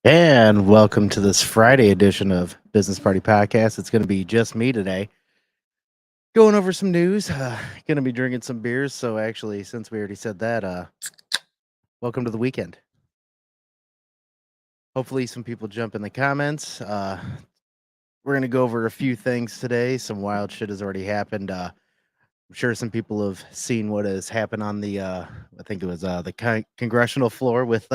And welcome to this Friday edition of Business Party Podcast. It's going to be just me today, going over some news. Going to be drinking some beers. So, actually, since we already said that, welcome to the weekend. Hopefully, some people jump in the comments. We're going to go over a few things today. Some wild shit has already happened. I'm sure some people have seen what has happened on the, I think it was the congressional floor with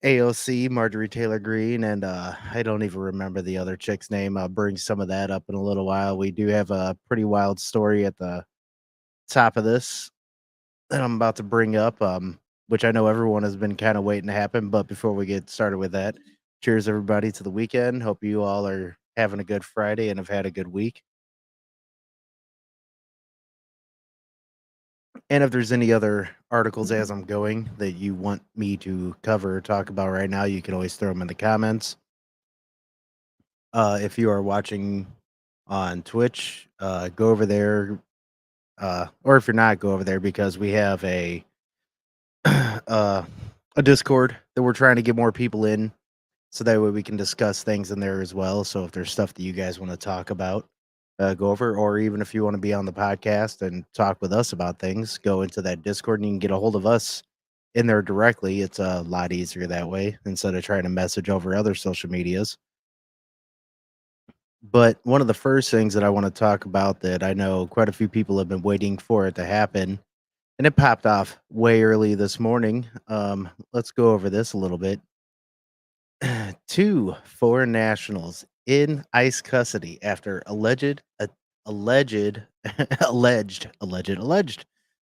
AOC, Marjorie Taylor Greene, and I don't even remember the other chick's name. I'll bring some of that up in a little while. We do have a pretty wild story at the top of this that I'm about to bring up, which I know everyone has been kind of waiting to happen. But before we get started with that, cheers everybody to the weekend. Hope you all are having a good Friday and have had a good week. And if there's any other articles as I'm going that you want me to cover or talk about right now, you can always throw them in the comments. If you are watching on Twitch, go over there, or if you're not, go over there because we have uh, a Discord that we're trying to get more people in, so that way we can discuss things in there as well. So if there's stuff that you guys want to talk about, go over, or even if you want to be on the podcast and talk with us about things, go into that Discord and you can get a hold of us in there directly. It's a lot easier that way instead of trying to message over other social medias. But one of the first things that I want to talk about that I know quite a few people have been waiting for it to happen, and it popped off way early this morning. Let's go over this a little bit. Two foreign nationals in ICE custody after alleged, alleged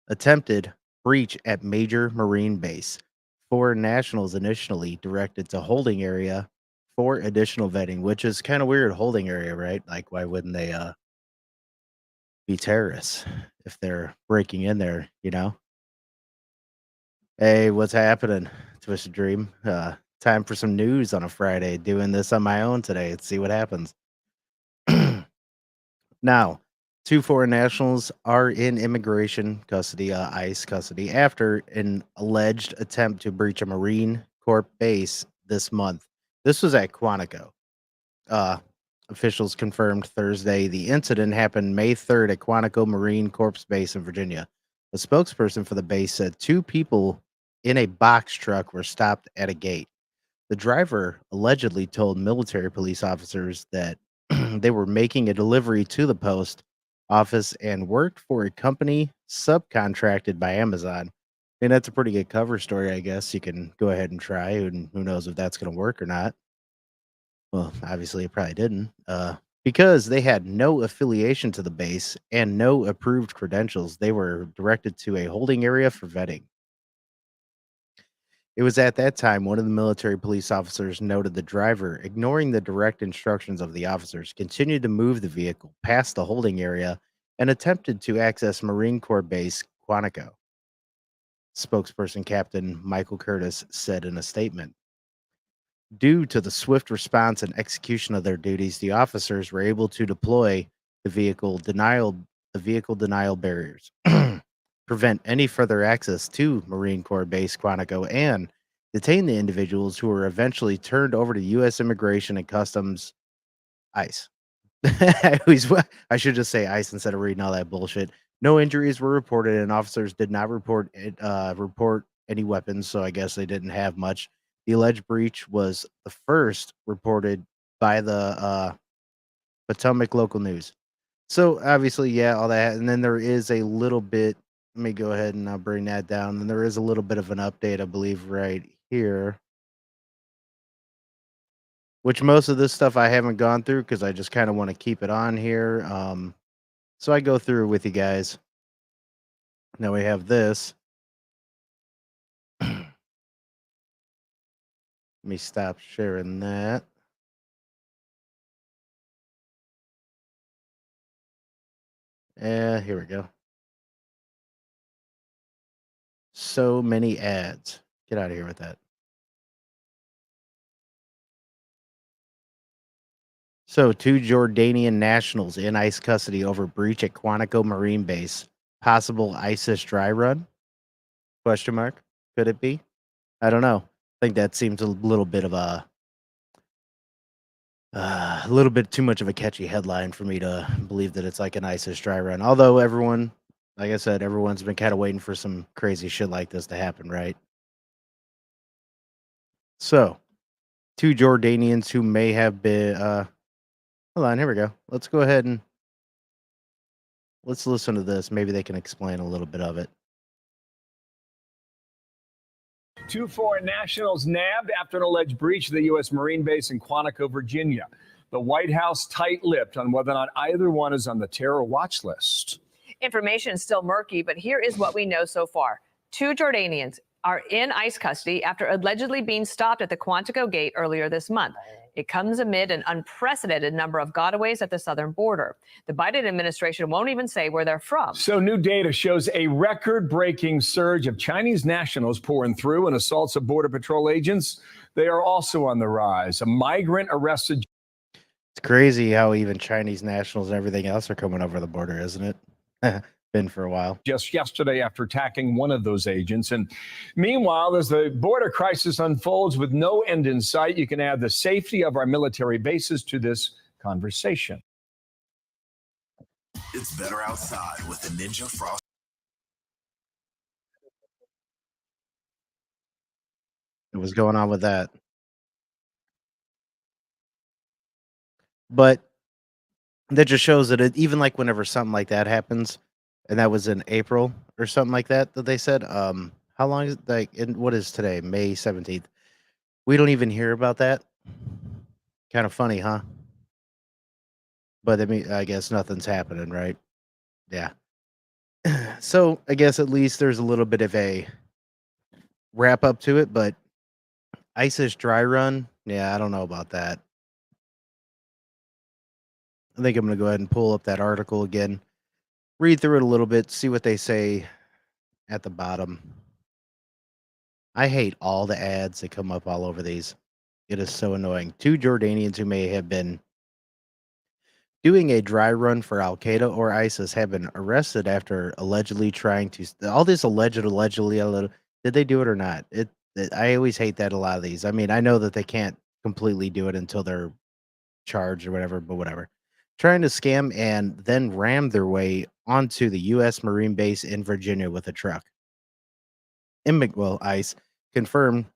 attempted breach at major marine base. Foreign nationals initially directed to holding area for additional vetting, which is kind of weird. Holding area, right? Like, why wouldn't they be terrorists if they're breaking in there? Hey, what's happening? Twisted Dream. Time for some news on a Friday. Doing this on my own today. Let's see what happens. Now, two foreign nationals are in immigration custody, ICE custody, after an alleged attempt to breach a Marine Corps base this month. This was at Quantico. Uh, Officials confirmed Thursday the incident happened May 3rd at Quantico Marine Corps Base in Virginia. A spokesperson for the base said two people in a box truck were stopped at a gate. The driver allegedly told military police officers that they were making a delivery to the post office and worked for a company subcontracted by Amazon. And that's a pretty good cover story, I guess. You can go ahead and try, and who knows if that's going to work or not. Well, obviously, it probably didn't, because they had no affiliation to the base and no approved credentials. They were directed to a holding area for vetting. It was at that time one of the military police officers noted the driver, ignoring the direct instructions of the officers, continued to move the vehicle past the holding area and attempted to access Marine Corps Base Quantico. Spokesperson Captain Michael Curtis said in a statement. Due to the swift response and execution of their duties, the officers were able to deploy the vehicle denial barriers, prevent any further access to Marine Corps Base Quantico, and detain the individuals who were eventually turned over to U.S. Immigration and Customs ICE. I should just say ICE instead of reading all that bullshit. No injuries were reported, and officers did not report any weapons, so I guess they didn't have much. The alleged breach was the first reported by the Potomac local news. So obviously, yeah, all that, and then there is a little bit. Let me go ahead and bring that down. And there is a little bit of an update, I believe, right here. Which most of this stuff I haven't gone through because I just kind of want to keep it on here. So I go through with you guys. Now we have this. Let me stop sharing that. Here we go. So many ads. Get out of here with that. So, two Jordanian nationals in ICE custody over breach at Quantico Marine Base. Possible ISIS dry run? Question mark. Could it be? I don't know. I think that seems a little bit too much of a catchy headline for me to believe that it's like an ISIS dry run. Although everyone, like I said, everyone's been kind of waiting for some crazy shit like this to happen, right? So, two Jordanians who may have been hold on, here we go. Let's go ahead and let's listen to this. Maybe they can explain a little bit of it. Two foreign nationals nabbed after an alleged breach of the U.S. Marine base in Quantico, Virginia. The White House tight-lipped on whether or not either one is on the terror watch list. Information is still murky, but here is what we know so far. Two Jordanians are in ICE custody after allegedly being stopped at the Quantico Gate earlier this month. It comes amid an unprecedented number of gotaways at the southern border. The Biden administration won't even say where they're from. So new data shows a record-breaking surge of Chinese nationals pouring through and assaults of Border Patrol agents. They are also on the rise. A migrant arrested. It's crazy how even Chinese nationals and everything else are coming over the border, isn't it? Been for a while. Just yesterday after attacking one of those agents. And meanwhile, as the border crisis unfolds with no end in sight, you can add the safety of our military bases to this conversation. It's better outside with the Ninja Frost. What's going on with that? But that just shows that even like whenever something like that happens, and that was in April or something like that that they said, how long is it, like what is today? May 17th. We don't even hear about that. Kind of funny, huh? But I mean, I guess nothing's happening, right? Yeah. So I guess at least there's a little bit of a wrap up to it, but ISIS dry run, yeah, I don't know about that. I think I'm gonna go ahead and pull up that article again, read through it a little bit, see what they say at the bottom. I hate all the ads that come up all over these. It is so annoying. Two Jordanians who may have been doing a dry run for Al Qaeda or ISIS have been arrested after allegedly trying to. All this allegedly. Did they do it or not? I always hate that a lot of these. I mean, I know that they can't completely do it until they're charged or whatever, but whatever. Trying to scam and then ram their way onto the U.S. Marine base in Virginia with a truck. ICE confirmed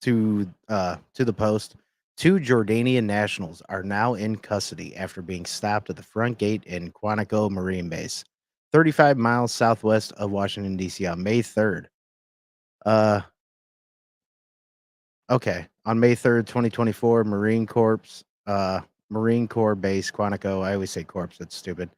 to the Post, two Jordanian nationals are now in custody after being stopped at the front gate in Quantico Marine Base, 35 miles southwest of Washington D.C. on May 3rd. Okay, on May 3rd, 2024, Marine Corps Base Quantico. I always say corpse. That's stupid.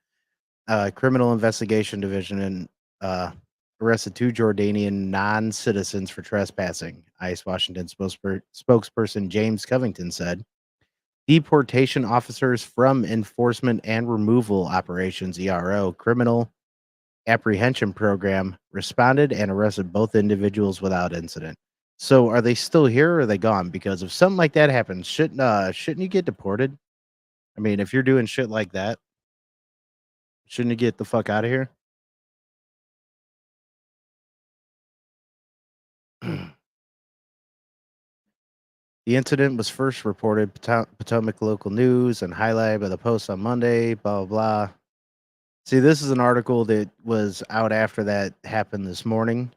Criminal Investigation Division and arrested two Jordanian non-citizens for trespassing. ICE Washington spokesperson James Covington said deportation officers from Enforcement and Removal Operations (ERO) Criminal Apprehension Program responded and arrested both individuals without incident. So, are they still here or are they gone? Because if something like that happens, shouldn't you get deported? I mean, if you're doing shit like that, shouldn't you get the fuck out of here? The incident was first reported Potomac Local News and highlighted by the Post on Monday, blah, blah, blah. See, this is an article that was out after that happened this morning.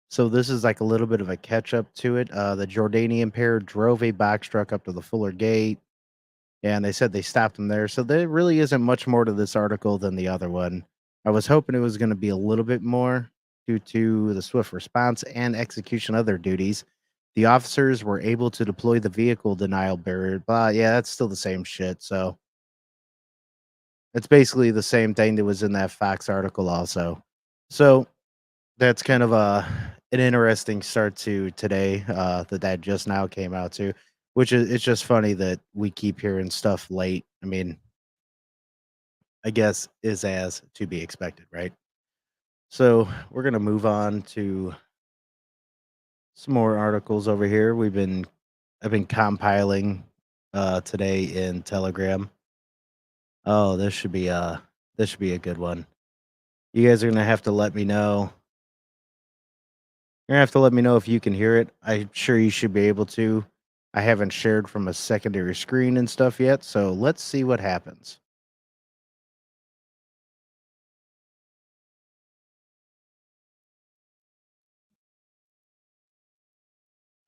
So this is like a little bit of a catch up to it. The Jordanian pair drove a box truck up to the Fuller Gate, and they said they stopped them there. So there really isn't much more to this article than the other one. I was hoping it was going to be a little bit more due to the swift response and execution of their duties. The officers were able to deploy the vehicle denial barrier, but yeah, that's still the same shit. So it's basically the same thing that was in that Fox article also. So that's kind of an interesting start to today that just now came out to, which is it's just funny that we keep hearing stuff late. I mean, I guess is as to be expected, right? So we're gonna move on to some more articles over here. I've been compiling today in Telegram. Oh, this should be a good one. You guys are gonna have to let me know You're gonna have to let me know if you can hear it. I'm sure you should be able to. I haven't shared from a secondary screen and stuff yet, so let's see what happens.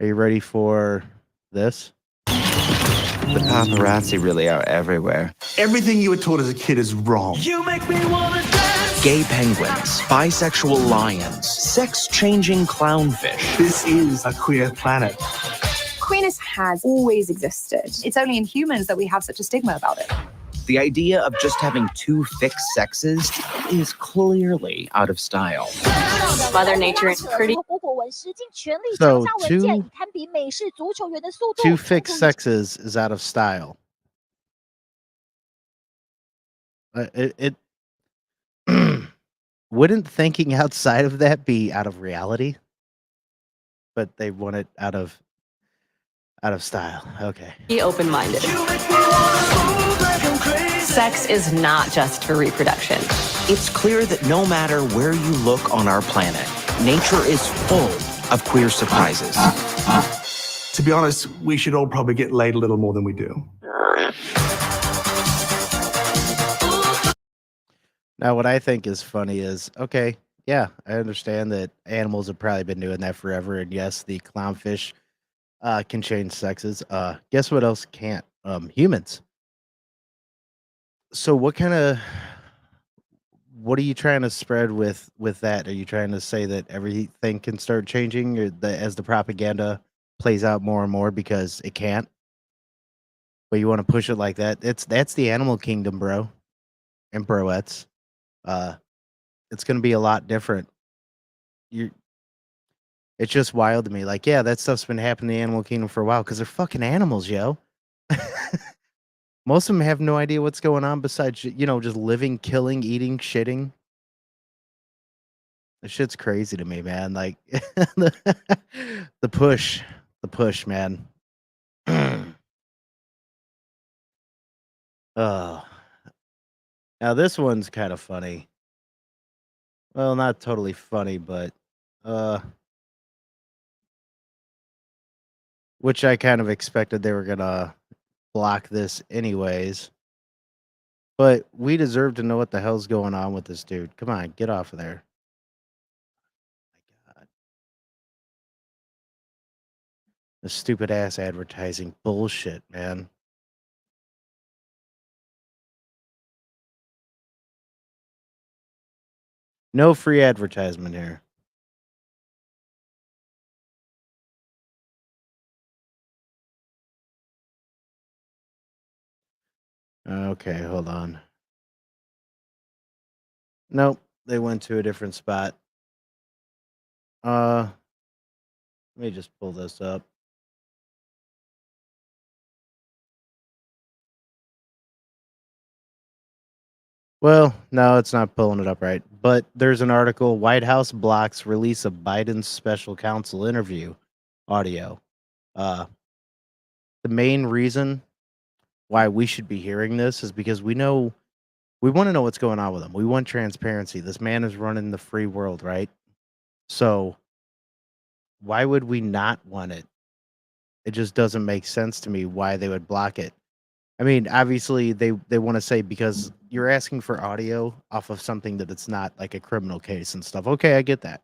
Are you ready for this? The paparazzi really are everywhere. Everything you were taught as a kid is wrong. Gay penguins, bisexual lions, sex-changing clownfish. This is a queer planet. Queerness has always existed. It's only in humans that we have such a stigma about it. The idea of just having two fixed sexes is clearly out of style. Mother Nature is pretty. So two fixed sexes is out of style. It wouldn't thinking outside of that be out of reality? But they want it out of style. Okay. Be open-minded. Sex is not just for reproduction. It's clear that no matter where you look on our planet, nature is full of queer surprises. To be honest, we should all probably get laid a little more than we do. Now, what I think is funny is, okay, yeah, I understand that animals have probably been doing that forever, and yes, the clownfish can change sexes. Guess what else can't? Humans. So, what are you trying to spread with that? Are you trying to say that everything can start changing, or as the propaganda plays out more and more because it can't? But you want to push it like that? That's the animal kingdom, bro, and broettes. It's gonna be a lot different. It's just wild to me. Like, yeah, that stuff's been happening in the animal kingdom for a while because they're fucking animals, yo. Most of them have no idea what's going on besides, just living, killing, eating, shitting. That shit's crazy to me, man. Like, the push, man. Oh, now this one's kind of funny. Well, not totally funny, but which I kind of expected they were gonna block this anyways. But we deserve to know what the hell's going on with this dude. Come on, get off of there. My God. The stupid ass advertising bullshit, man. No free advertisement here. Okay, hold on. Nope, they went to a different spot. Let me just pull this up. Well, no, it's not pulling it up right. But there's an article, White House blocks release of Biden's special counsel interview audio. The main reason why we should be hearing this is because we want to know what's going on with him. We want transparency. This man is running the free world, right? So why would we not want it? It just doesn't make sense to me why they would block it. I mean, obviously they want to say because you're asking for audio off of something that it's not like a criminal case and stuff. Okay, I get that.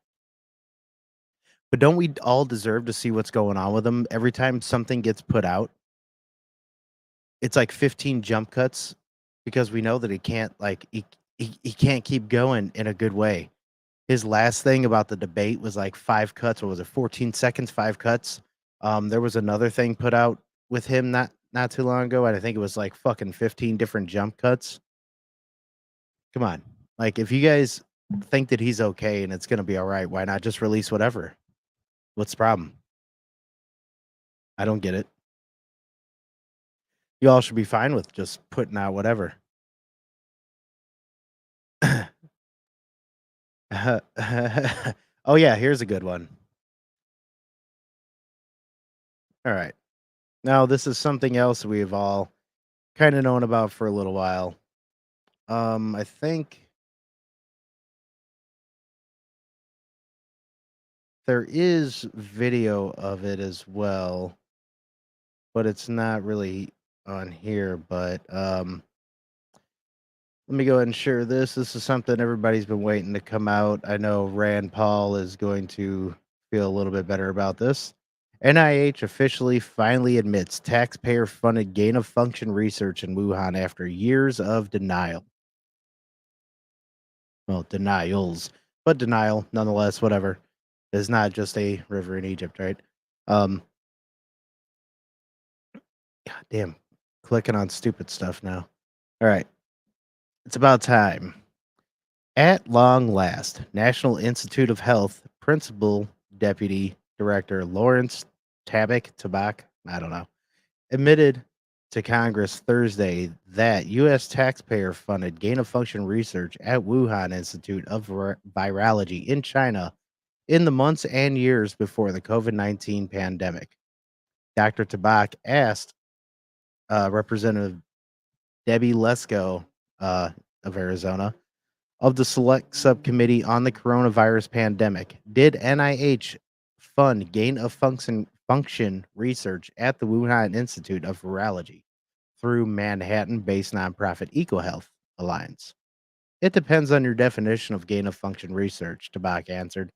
But don't we all deserve to see what's going on with him? Every time something gets put out, it's like 15 jump cuts because we know that he can't he can't keep going in a good way. His last thing about the debate was like 5 cuts. What was it? 14 seconds, 5 cuts. There was another thing put out with him not too long ago, and I think it was like fucking 15 different jump cuts. Come on. Like, if you guys think that he's okay and it's gonna be all right, why not just release whatever? What's the problem? I don't get it. You all should be fine with just putting out whatever. Oh yeah, here's a good one. All right. Now this is something else we've all kind of known about for a little while. I think there is video of it as well, but it's not really on here. But let me go ahead and share this. This is something everybody's been waiting to come out. I know Rand Paul is going to feel a little bit better about this. NIH officially finally admits taxpayer funded gain of function research in Wuhan after years of denial. Well, denials, but denial nonetheless, whatever. It's not just a river in Egypt, right? God damn, clicking on stupid stuff now. All right. It's about time. At long last, National Institute of Health Principal Deputy Director Lawrence Tabak, I don't know, admitted to Congress Thursday that U.S. taxpayer funded gain of function research at Wuhan Institute of Virology in China in the months and years before the COVID-19 pandemic. Dr. Tabak asked Representative Debbie Lesko of Arizona of the Select Subcommittee on the Coronavirus Pandemic, did NIH fund gain of function research at the Wuhan Institute of Virology through Manhattan-based nonprofit EcoHealth Alliance? It depends on your definition of gain of function research, Tabak answered.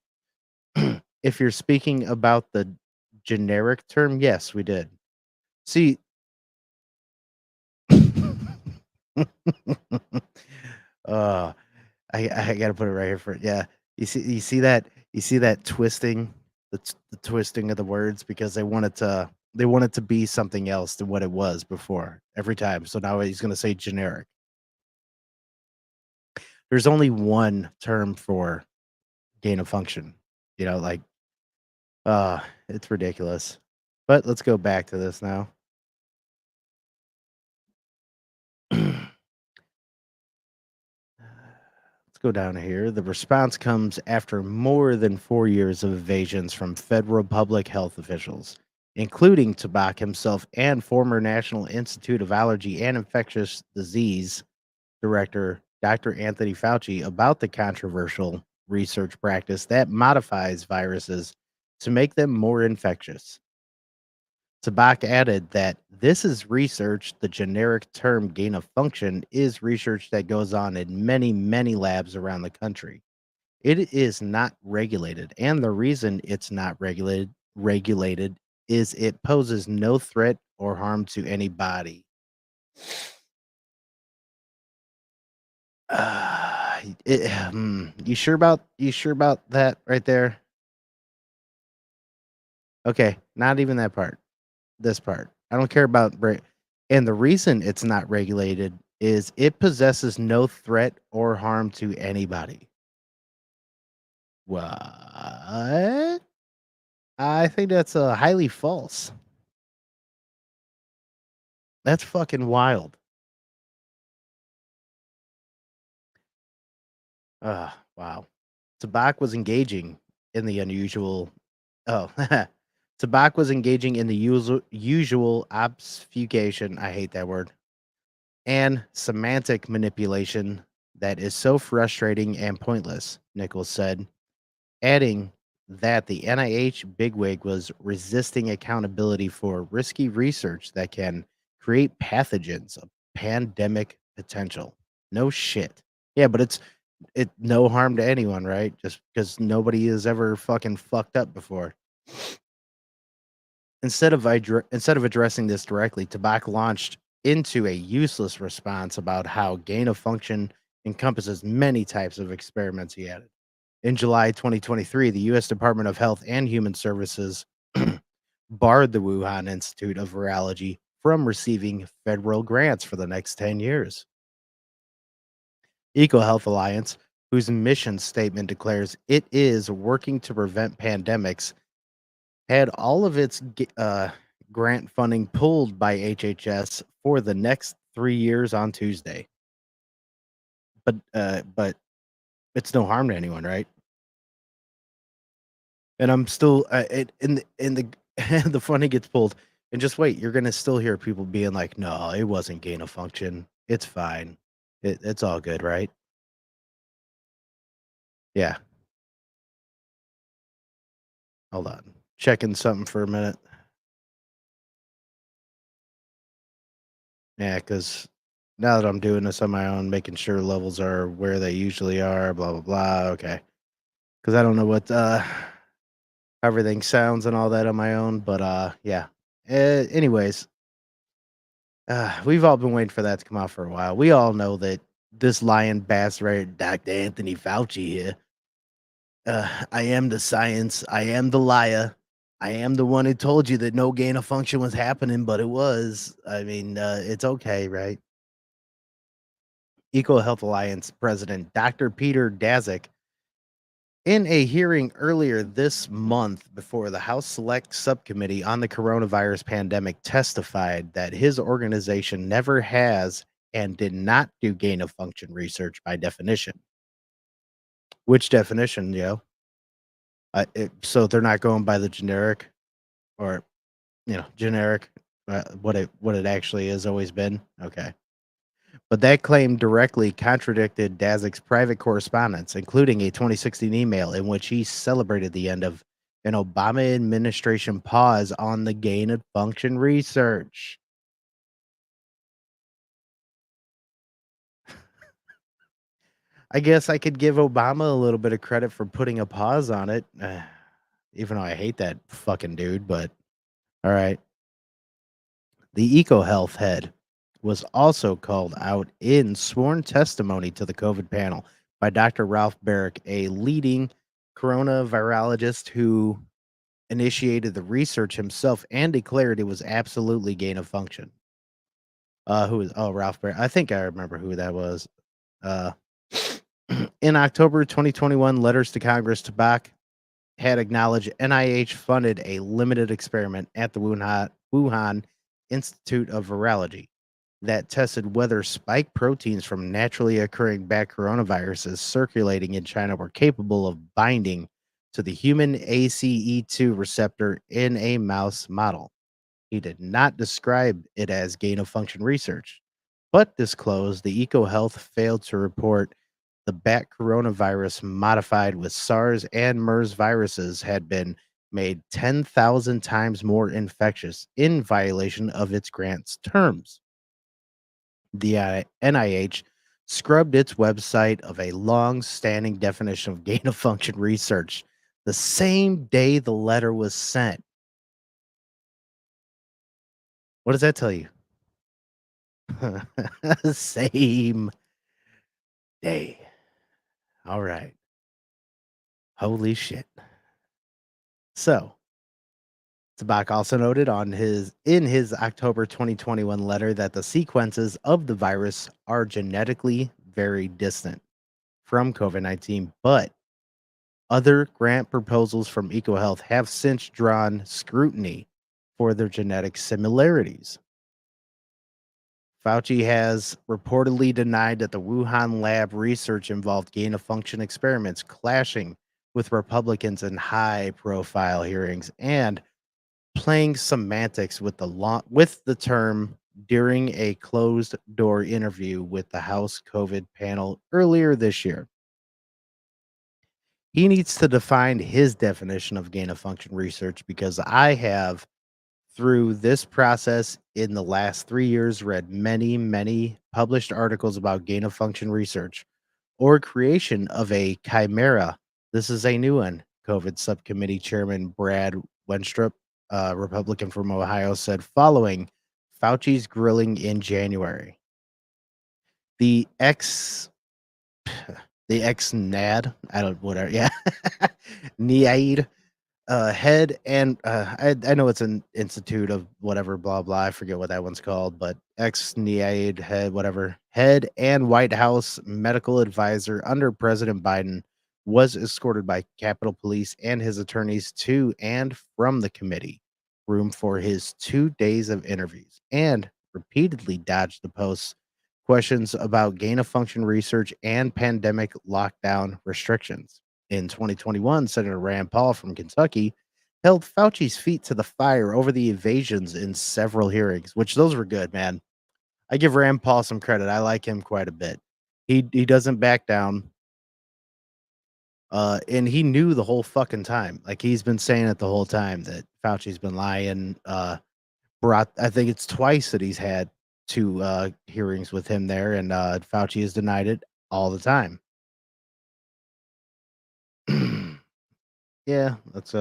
If you're speaking about the generic term, yes, we did. See, uh, I gotta put it right here for it. Yeah, you see that twisting, the twisting of the words because they want it to be something else than what it was before every time. So now he's gonna say generic. There's only one term for gain of function. You know, like it's ridiculous. But let's go back to this now. Let's go down here. The response comes after more than 4 years of evasions from federal public health officials, including Tabak himself and former National Institute of Allergy and Infectious Disease Director Dr. Anthony Fauci, about the controversial research practice that modifies viruses to make them more infectious. Tabak added that this is research. The generic term gain of function is research that goes on in many, many labs around the country. It is not regulated, and the reason it's not regulated is it poses no threat or harm to anybody. You sure about that right there? Okay, not even that part. This part. I don't care about and the reason it's not regulated is it possesses no threat or harm to anybody. What? I think that's highly false. That's fucking wild. Wow. Tabak was engaging in the unusual. Oh, Tabak was engaging in the usual obfuscation. I hate that word. And semantic manipulation that is so frustrating and pointless, Nichols said, adding that the NIH bigwig was resisting accountability for risky research that can create pathogens of pandemic potential. No shit. Yeah, but it's no harm to anyone, right? Just because nobody has ever fucking fucked up before. Instead of addressing this directly, Tabak launched into a useless response about how gain of function encompasses many types of experiments, he added. In July 2023, the U.S. Department of Health and Human Services barred the Wuhan Institute of Virology from receiving federal grants for the next 10 years. EcoHealth Alliance, whose mission statement declares it is working to prevent pandemics, had all of its grant funding pulled by HHS for the next 3 years on Tuesday. But it's no harm to anyone, right? And I'm still in the the funding gets pulled, and just wait, you're gonna still hear people being like, "No, it wasn't gain of function. It's fine. It's all good, right?" Yeah. Hold on. Checking something for a minute. Yeah, because now that I'm doing this on my own, making sure levels are where they usually are, blah, blah, blah. Okay. Because I don't know what everything sounds and all that on my own. But yeah. Anyways, we've all been waiting for that to come out for a while. We all know that this lying bastard, Dr. Anthony Fauci here, I am the science. I am the liar. I am the one who told you that no gain of function was happening, but it was. I mean, it's okay, right? EcoHealth Alliance President Dr. Peter Daszak, in a hearing earlier this month before the House Select Subcommittee on the Coronavirus Pandemic, testified that his organization never has and did not do gain of function research by definition. Which definition, yo? So they're not going by the generic, or generic, what it actually has always been. Okay. But that claim directly contradicted Daszak's private correspondence, including a 2016 email in which he celebrated the end of an Obama administration pause on the gain of function research. I guess I could give Obama a little bit of credit for putting a pause on it, even though I hate that fucking dude, but all right. The EcoHealth head was also called out in sworn testimony to the COVID panel by Dr. Ralph Barrick, a leading coronavirologist who initiated the research himself and declared it was absolutely gain of function. Ralph Barrick? I think I remember who that was. In October 2021, letters to Congress, Tabak had acknowledged NIH funded a limited experiment at the Wuhan Institute of Virology that tested whether spike proteins from naturally occurring bat coronaviruses circulating in China were capable of binding to the human ACE2 receptor in a mouse model. He did not describe it as gain of function research, but disclosed the EcoHealth failed to report the bat coronavirus modified with SARS and MERS viruses had been made 10,000 times more infectious in violation of its grant's terms. The NIH scrubbed its website of a long-standing definition of gain of function research the same day the letter was sent. What does that tell you? Same day. All right. Holy shit. So, Tabak also noted in his October 2021 letter that the sequences of the virus are genetically very distant from COVID-19, but other grant proposals from EcoHealth have since drawn scrutiny for their genetic similarities. Fauci has reportedly denied that the Wuhan lab research involved gain of function experiments clashing with Republicans in high profile hearings and playing semantics with the term during a closed door interview with the House COVID panel earlier this year. He needs to define his definition of gain of function research, because I have, through this process in the last 3 years, read many published articles about gain of function research or creation of a chimera. This is a new one. COVID subcommittee chairman Brad Wenstrup, Republican from Ohio, said following Fauci's grilling in January. The ex-NAD, I don't, whatever, yeah, NIAID head, and I know it's an institute of whatever, blah, blah, I forget what that one's called, but ex-NIAID head, whatever, head and White House medical advisor under President Biden was escorted by Capitol Police and his attorneys to and from the committee room for his 2 days of interviews, and repeatedly dodged the post's questions about gain of function research and pandemic lockdown restrictions. In 2021, Senator Rand Paul from Kentucky held Fauci's feet to the fire over the evasions in several hearings, which those were good, man. I give Rand Paul some credit. I like him quite a bit. He doesn't back down. And he knew the whole fucking time. Like he's been saying it the whole time that Fauci's been lying. I think it's twice that he's had two hearings with him there, and Fauci has denied it all the time. Yeah, that's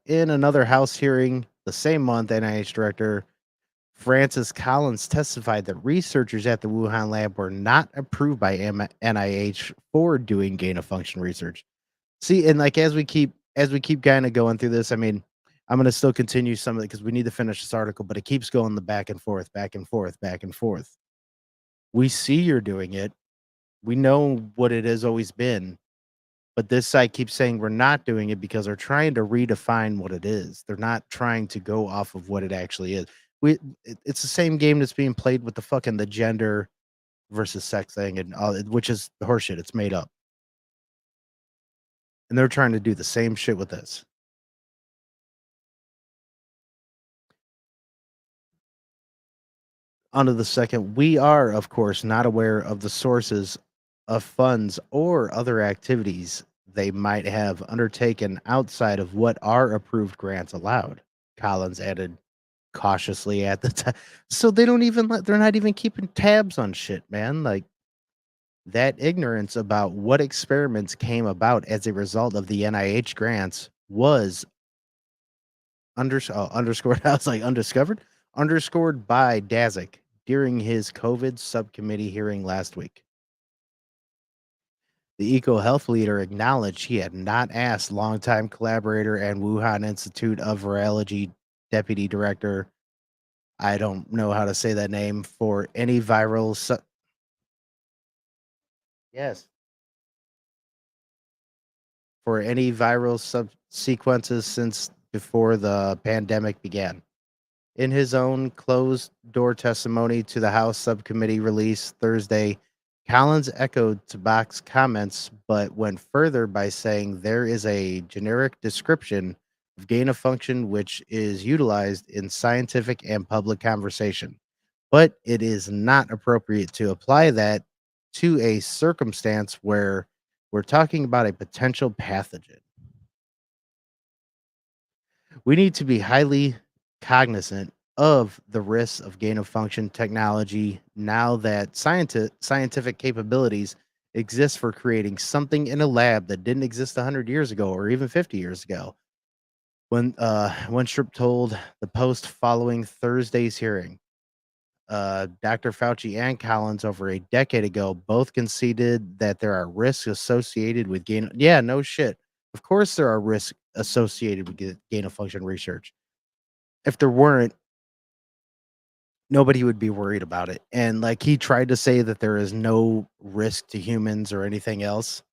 in another House hearing the same month, NIH Director Francis Collins testified that researchers at the Wuhan lab were not approved by NIH for doing gain of function research. See, and like as we keep kind of going through this, I mean, I'm going to still continue some of it because we need to finish this article, but it keeps going the back and forth, back and forth, back and forth. We see you're doing it. We know what it has always been. But this side keeps saying we're not doing it because they're trying to redefine what it is. They're not trying to go off of what it actually is. It's the same game that's being played with the gender versus sex thing, and all, which is horseshit. It's made up, and they're trying to do the same shit with this. On to the second. We are, of course, not aware of the sources of funds or other activities they might have undertaken outside of what our approved grants allowed, Collins added cautiously at the time. So they don't even they're not even keeping tabs on shit, man. Like that ignorance about what experiments came about as a result of the NIH grants was underscored. I was like underscored by Daszak during his COVID subcommittee hearing last week. The EcoHealth leader acknowledged he had not asked longtime collaborator and Wuhan Institute of Virology deputy director, I don't know how to say that name, for any viral yes, for any viral subsequences since before the pandemic began. In his own closed door testimony to the House subcommittee released Thursday, Collins echoed Tabak's comments, but went further by saying there is a generic description of gain of function which is utilized in scientific and public conversation, but it is not appropriate to apply that to a circumstance where we're talking about a potential pathogen. We need to be highly cognizant of the risks of gain of function technology now that scientific capabilities exist for creating something in a lab that didn't exist 100 years ago or even 50 years ago. When Winstrup told the Post following Thursday's hearing, Dr. Fauci and Collins over a decade ago both conceded that there are risks associated with gain. Yeah, no shit. Of course, there are risks associated with gain of function research. If there weren't, nobody would be worried about it. And like he tried to say that there is no risk to humans or anything else.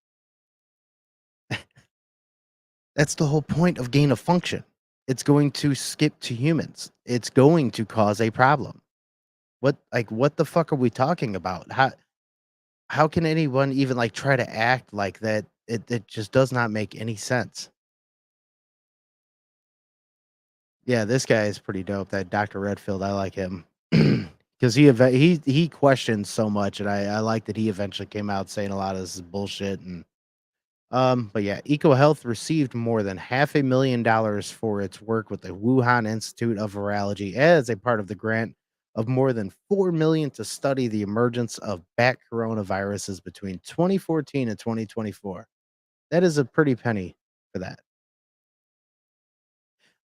That's the whole point of gain of function. It's going to skip to humans. It's going to cause a problem. What the fuck are we talking about? How can anyone even like try to act like that? It just does not make any sense. Yeah, this guy is pretty dope. That Dr. Redfield, I like him because he questions so much, and I like that he eventually came out saying a lot of this is bullshit. And but yeah, EcoHealth received more than $500,000 for its work with the Wuhan Institute of Virology as a part of the grant of more than $4 million to study the emergence of bat coronaviruses between 2014 and 2024. That is a pretty penny for that.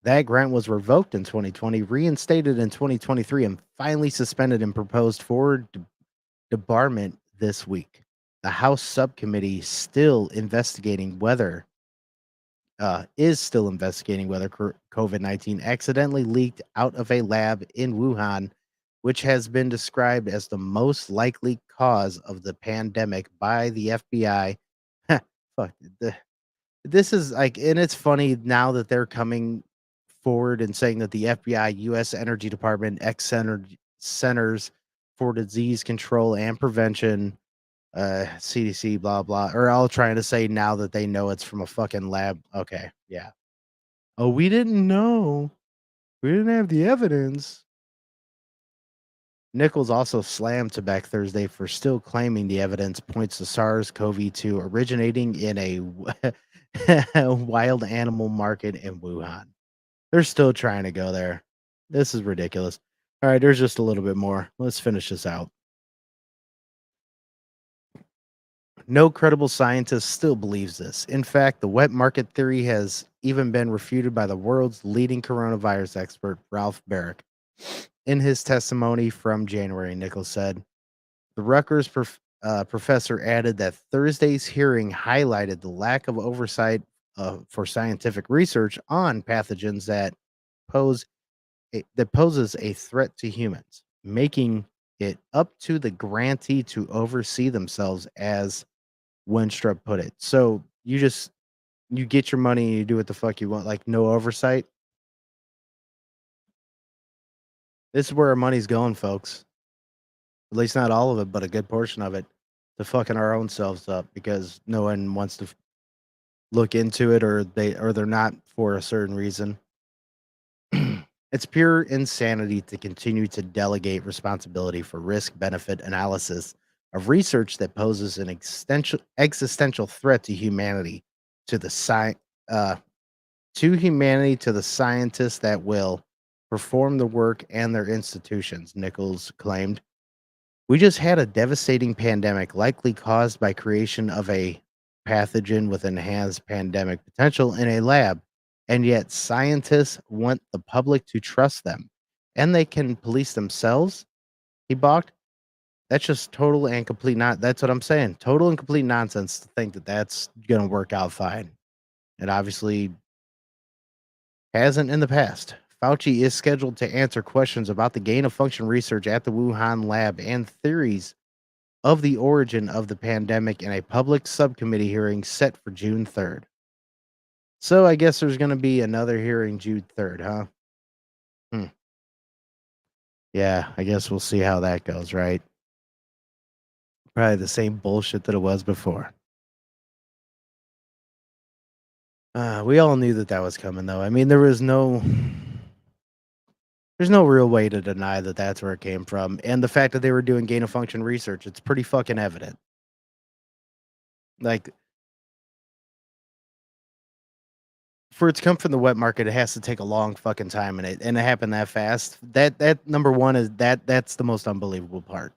That grant was revoked in 2020, reinstated in 2023, and finally suspended and proposed for debarment this week. The House subcommittee is still investigating whether COVID-19 accidentally leaked out of a lab in Wuhan, which has been described as the most likely cause of the pandemic by the FBI. Fuck. This is like, and it's funny now that they're coming forward and saying that the FBI, U.S. Energy Department, Centers for Disease Control and Prevention, CDC, blah, blah, are all trying to say now that they know it's from a fucking lab. Okay, yeah. Oh, we didn't know. We didn't have the evidence. Nichols also slammed Trebek Thursday for still claiming the evidence points to SARS-CoV-2 originating in a wild animal market in Wuhan. They're still trying to go there. This is ridiculous. All right, there's just a little bit more. Let's finish this out. No credible scientist still believes this. In fact, the wet market theory has even been refuted by the world's leading coronavirus expert, Ralph Baric. In his testimony from January, Nichols said, the Rutgers professor added that Thursday's hearing highlighted the lack of oversight for scientific research on pathogens that poses a threat to humans, making it up to the grantee to oversee themselves, as Wenstrup put it. So you get your money and you do what the fuck you want, like no oversight. This is where our money's going, folks. At least not all of it, but a good portion of it, to fucking our own selves up because no one wants to look into it, or they're not for a certain reason. It's pure insanity to continue to delegate responsibility for risk-benefit analysis of research that poses an existential threat to humanity to the scientists that will perform the work and their institutions, Nichols claimed. We just had a devastating pandemic, likely caused by creation of a pathogen with enhanced pandemic potential in a lab, and yet scientists want the public to trust them, and they can police themselves. He balked. That's just total and complete that's what I'm saying. Total and complete nonsense to think that that's going to work out fine. It obviously hasn't in the past. Fauci is scheduled to answer questions about the gain-of-function research at the Wuhan lab and theories of the origin of the pandemic in a public subcommittee hearing set for June 3rd. So I guess there's going to be another hearing June 3rd, huh? Yeah, I guess we'll see how that goes, right? Probably the same bullshit that it was before. We all knew that was coming, though. I mean, there's no real way to deny that that's where it came from. And the fact that they were doing gain-of-function research, it's pretty fucking evident. Like, for it to come from the wet market, it has to take a long fucking time, and it happened that fast. That number one is that's the most unbelievable part.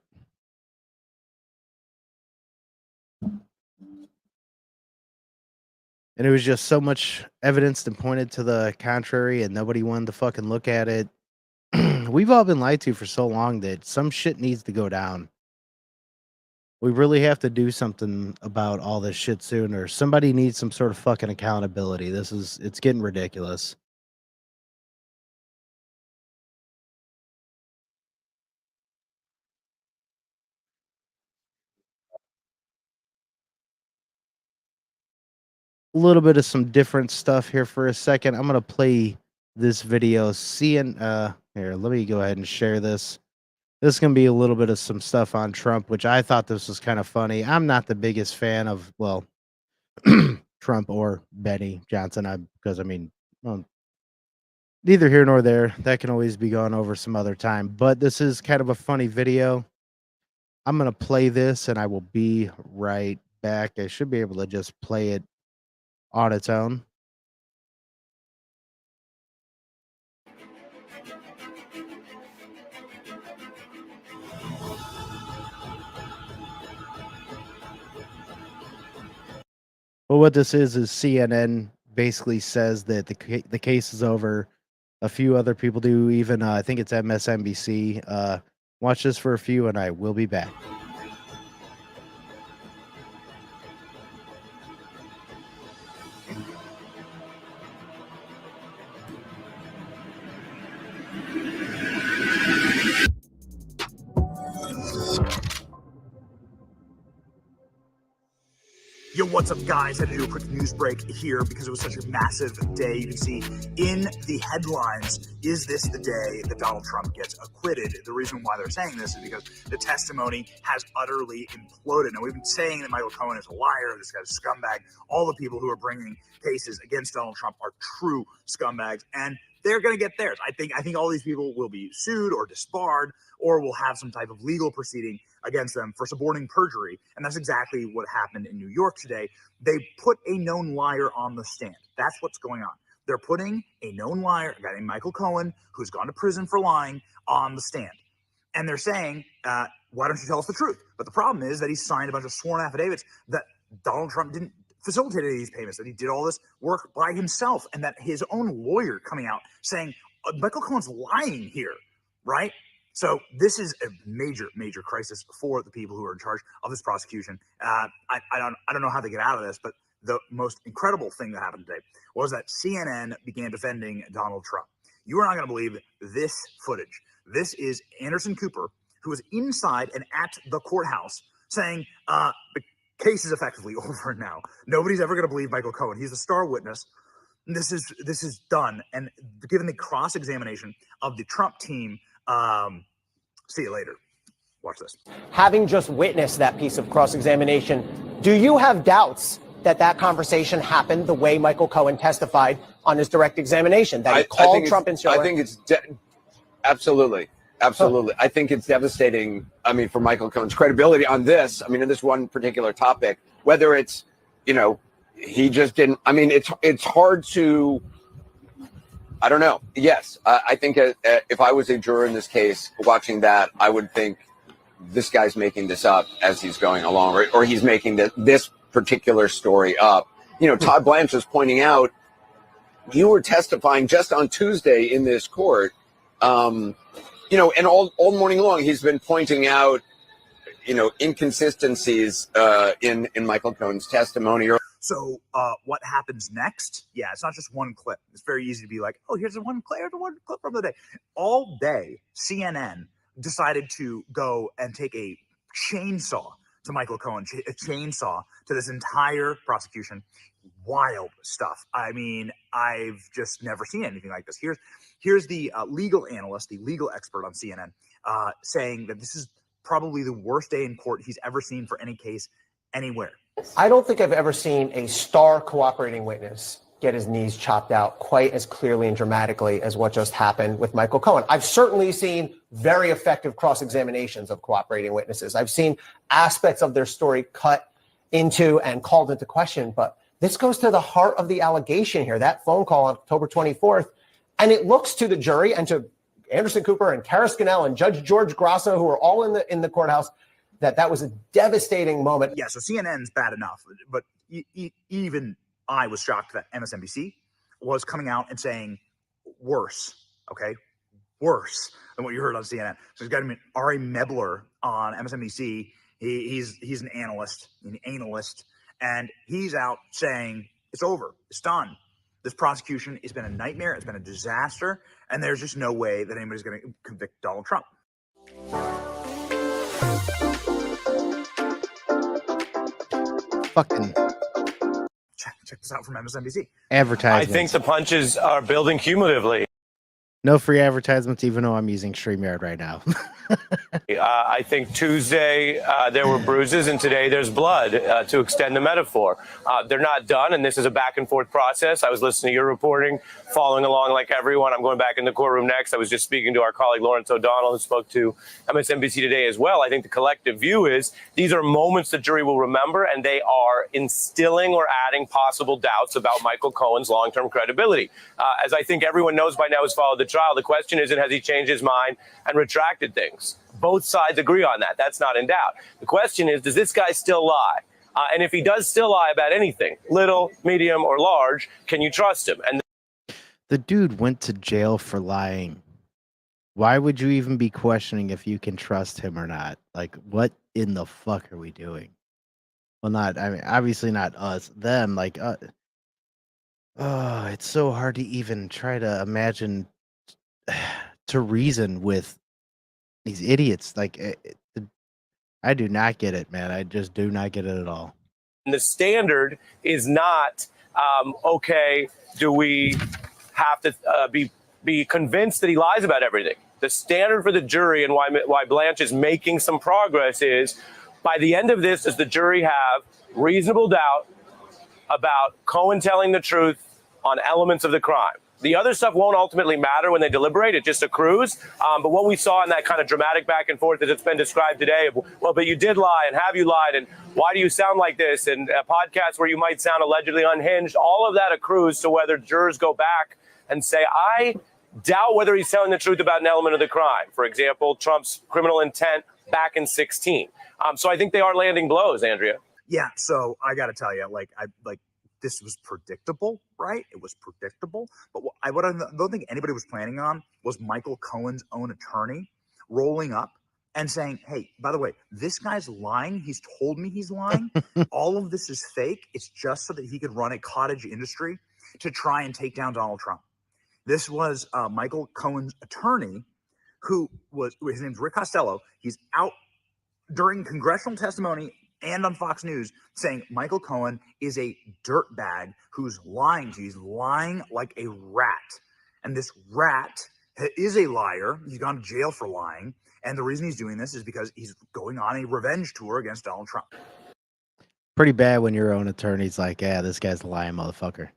And it was just so much evidence that pointed to the contrary, and nobody wanted to fucking look at it. We've all been lied to for so long that some shit needs to go down. We really have to do something about all this shit soon, or somebody needs some sort of fucking accountability. It's getting ridiculous. A little bit of some different stuff here for a second. I'm gonna play this video. Here, let me go ahead and share this. This is gonna be a little bit of some stuff on Trump, which I thought this was kind of funny. I'm not the biggest fan of, well, Trump or Benny Johnson, because I mean, well, neither here nor there. That can always be gone over some other time. But this is kind of a funny video. I'm gonna play this, and I will be right back. I should be able to just play it on its own. Well, what this is CNN basically says that the case is over. A few other people do, even I think it's MSNBC. Watch this for a few, and I will be back. Yo, what's up, guys? Had to do a quick news break here because it was such a massive day. You can see in the headlines, is this the day that Donald Trump gets acquitted? The reason why they're saying this is because the testimony has utterly imploded. Now, we've been saying that Michael Cohen is a liar, this guy's a scumbag. All the people who are bringing cases against Donald Trump are true scumbags. And they're going to get theirs. I think all these people will be sued or disbarred or will have some type of legal proceeding against them for suborning perjury. And that's exactly what happened in New York today. They put a known liar on the stand. That's what's going on. They're putting a known liar, a guy named Michael Cohen, who's gone to prison for lying, on the stand. And they're saying, why don't you tell us the truth? But the problem is that he signed a bunch of sworn affidavits that Donald Trump didn't facilitate any of these payments, that he did all this work by himself, and that his own lawyer coming out saying, Michael Cohen's lying here, right? So this is a major, major crisis for the people who are in charge of this prosecution. I don't know how they get out of this, but the most incredible thing that happened today was that CNN began defending Donald Trump. You are not going to believe this footage. This is Anderson Cooper, who was inside and at the courthouse saying, the case is effectively over now. Nobody's ever going to believe Michael Cohen. He's the star witness. This is done. And given the cross-examination of the Trump team, see you later. Watch this. Having just witnessed that piece of cross-examination, do you have doubts that conversation happened the way Michael Cohen testified on his direct examination, that he called Trump into I think it's absolutely. I think it's devastating. I mean, for Michael Cohen's credibility on this, in this one particular topic, whether it's, he just didn't, it's hard to, I don't know. Yes. I think if I was a juror in this case watching that, I would think this guy's making this up as he's going along, or he's making this particular story up. Todd Blanche was pointing out, you were testifying just on Tuesday in this court, and all morning long he's been pointing out, inconsistencies in Michael Cohen's testimony. So what happens next? Yeah, it's not just one clip. It's very easy to be like, oh, here's the one clip from the day. All day, CNN decided to go and take a chainsaw to Michael Cohen, a chainsaw to this entire prosecution. Wild stuff. I've just never seen anything like this. Here's the legal analyst, the legal expert on CNN, saying that this is probably the worst day in court he's ever seen for any case anywhere. I don't think I've ever seen a star cooperating witness get his knees chopped out quite as clearly and dramatically as what just happened with Michael Cohen. I've certainly seen very effective cross-examinations of cooperating witnesses. I've seen aspects of their story cut into and called into question, but this goes to the heart of the allegation here, that phone call on October 24th, and it looks to the jury and to Anderson Cooper and Kara Scannell and Judge George Grasso, who are all in the courthouse, that was a devastating moment. Yeah, so CNN's bad enough, but even I was shocked that MSNBC was coming out and saying worse, okay? Worse than what you heard on CNN. So he's got Ari Mebler on MSNBC. He's an analyst, and he's out saying it's over, it's done. This prosecution has been a nightmare, it's been a disaster, and there's just no way that anybody's going to convict Donald Trump. Fucking check this out from MSNBC. Advertisements. I think the punches are building cumulatively. No free advertisements, even though I'm using StreamYard right now. I think Tuesday there were bruises, and today there's blood, to extend the metaphor. They're not done, and this is a back and forth process. I was listening to your reporting, following along like everyone. I'm going back in the courtroom next. I was just speaking to our colleague Lawrence O'Donnell, who spoke to MSNBC today as well. I think the collective view is these are moments the jury will remember, and they are instilling or adding possible doubts about Michael Cohen's long-term credibility. As I think everyone knows by now who's followed the trial, the question isn't has he changed his mind and retracted things. Both sides agree on that. That's not in doubt. The question is, does this guy still lie? And if he does still lie about anything, little, medium, or large, can you trust him? And The dude went to jail for lying. Why would you even be questioning if you can trust him or not? Like, what in the fuck are we doing? Well, obviously not us, them. Like, it's so hard to even try to imagine to reason with these idiots. Like, I do not get it, man. I just do not get it at all. the standard is not, okay, do we have to be convinced that he lies about everything? The standard for the jury and why Blanche is making some progress is, by the end of this, does the jury have reasonable doubt about Cohen telling the truth on elements of the crime? The other stuff won't ultimately matter when they deliberate. It just accrues. But what we saw in that kind of dramatic back and forth that it's been described today, well, but you did lie, and have you lied, and why do you sound like this, and a podcast where you might sound allegedly unhinged, all of that accrues to whether jurors go back and say, I doubt whether he's telling the truth about an element of the crime. For example, Trump's criminal intent back in 2016. So I think they are landing blows, Andrea. Yeah, so I got to tell you, this was predictable, right? It was predictable. But what I don't think anybody was planning on was Michael Cohen's own attorney rolling up and saying, hey, by the way, this guy's lying. He's told me he's lying. All of this is fake. It's just so that he could run a cottage industry to try and take down Donald Trump. This was Michael Cohen's attorney, his name's Rick Costello. He's out during congressional testimony and on Fox News saying Michael Cohen is a dirtbag who's lying to you. He's lying like a rat. And this rat is a liar. He's gone to jail for lying. And the reason he's doing this is because he's going on a revenge tour against Donald Trump. Pretty bad when your own attorney's like, yeah, this guy's a lying motherfucker.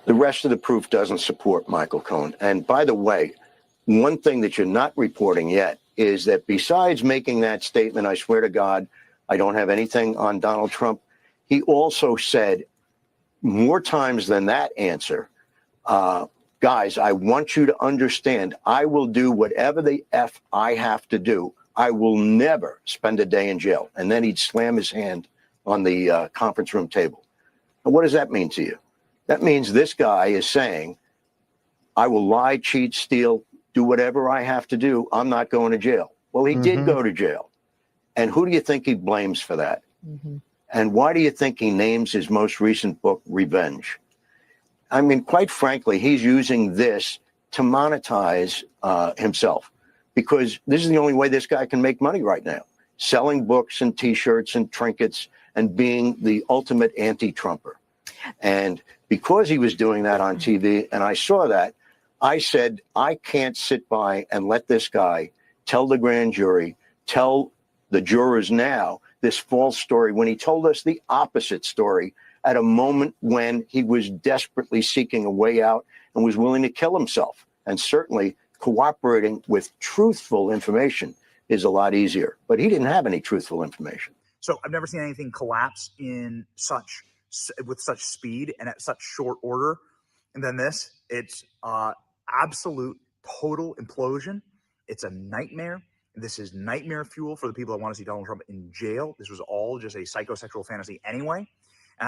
The rest of the proof doesn't support Michael Cohen. And by the way, one thing that you're not reporting yet is that besides making that statement, I swear to God, I don't have anything on Donald Trump, he also said more times than that answer, guys, I want you to understand, I will do whatever the F I have to do. I will never spend a day in jail. And then he'd slam his hand on the conference room table. And what does that mean to you? That means this guy is saying, I will lie, cheat, steal, do whatever I have to do. I'm not going to jail. Well, he did go to jail. And who do you think he blames for that? And why do you think he names his most recent book, Revenge? I mean, quite frankly, he's using this to monetize himself, because this is the only way this guy can make money right now, selling books and T-shirts and trinkets and being the ultimate anti-Trumper. And because he was doing that on TV, and I saw that, I said, I can't sit by and let this guy tell the grand jury, tell the jurors now this false story when he told us the opposite story at a moment when he was desperately seeking a way out and was willing to kill himself. And certainly cooperating with truthful information is a lot easier. But he didn't have any truthful information. So I've never seen anything collapse with such speed and at such short order. And then this, it's absolute total implosion. It's a nightmare. This is nightmare fuel for the people that want to see Donald Trump in jail. This was all just a psychosexual fantasy anyway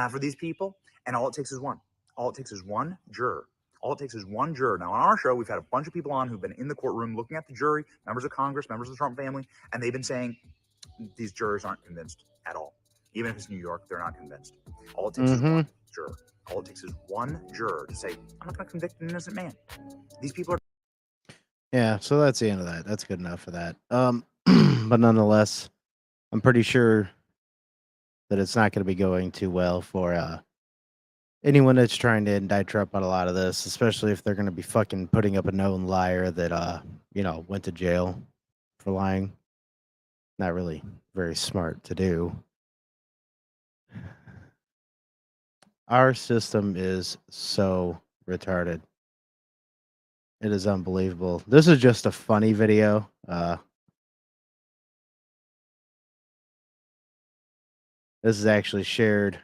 for these people. And all it takes is one. All it takes is one juror. All it takes is one juror. Now, on our show, we've had a bunch of people on who've been in the courtroom looking at the jury, members of Congress, members of the Trump family, and they've been saying these jurors aren't convinced at all. Even if it's New York, they're not convinced. All it takes is one juror. All it takes is one juror to say, I'm not going to convict an innocent man. These people are. Yeah, so that's the end of that. That's good enough for that. But nonetheless, I'm pretty sure that it's not going to be going too well for anyone that's trying to indict Trump on a lot of this, especially if they're going to be fucking putting up a known liar that, went to jail for lying. Not really very smart to do. Our system is so retarded. It is unbelievable. This is just a funny video. This is actually shared.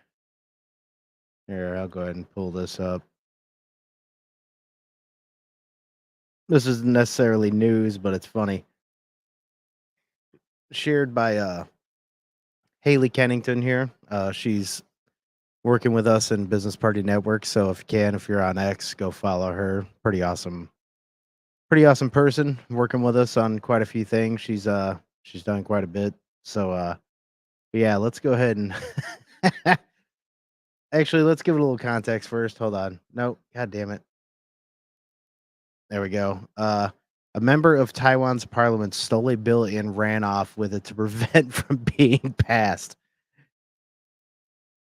Here, I'll go ahead and pull this up. This isn't necessarily news, but it's funny. Shared by Haley Kennington here. She's working with us in Business Party Network. So if you're on X, go follow her. Pretty awesome person working with us on quite a few things. She's done quite a bit. So yeah, let's go ahead and actually let's give it a little context first. Hold on. No, god damn it. There we go. A member of Taiwan's parliament stole a bill and ran off with it to prevent from being passed.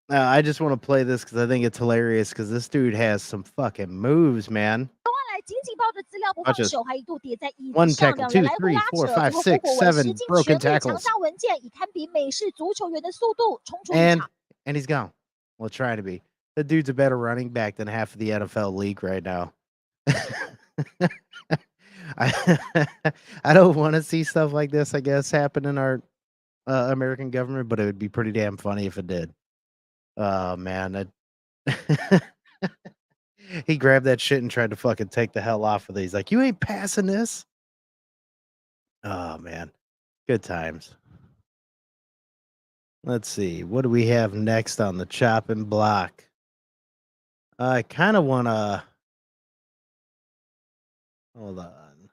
I just want to play this because I think it's hilarious because this dude has some fucking moves, man. Watch this. 1 tackle, 2, 3, 4, 5, 6, 7 broken tackles. And he's gone. Well, trying to be. The dude's a better running back than half of the NFL league right now. I I don't want to see stuff like this, I guess, happen in our American government, but it would be pretty damn funny if it did. Oh man, he grabbed that shit and tried to fucking take the hell off of these. Like, you ain't passing this. Oh man, good times. Let's see, what do we have next on the chopping block? I kind of want to. Hold on.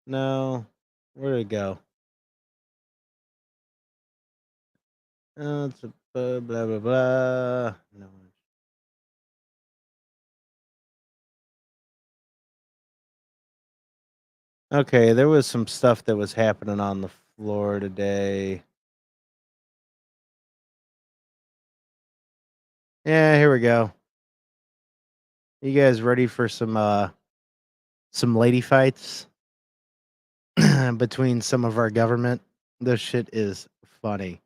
No, where'd it go? It's a blah blah blah. No. Okay, there was some stuff that was happening on the floor today. Yeah, here we go. You guys ready for some lady fights between some of our government? This shit is funny.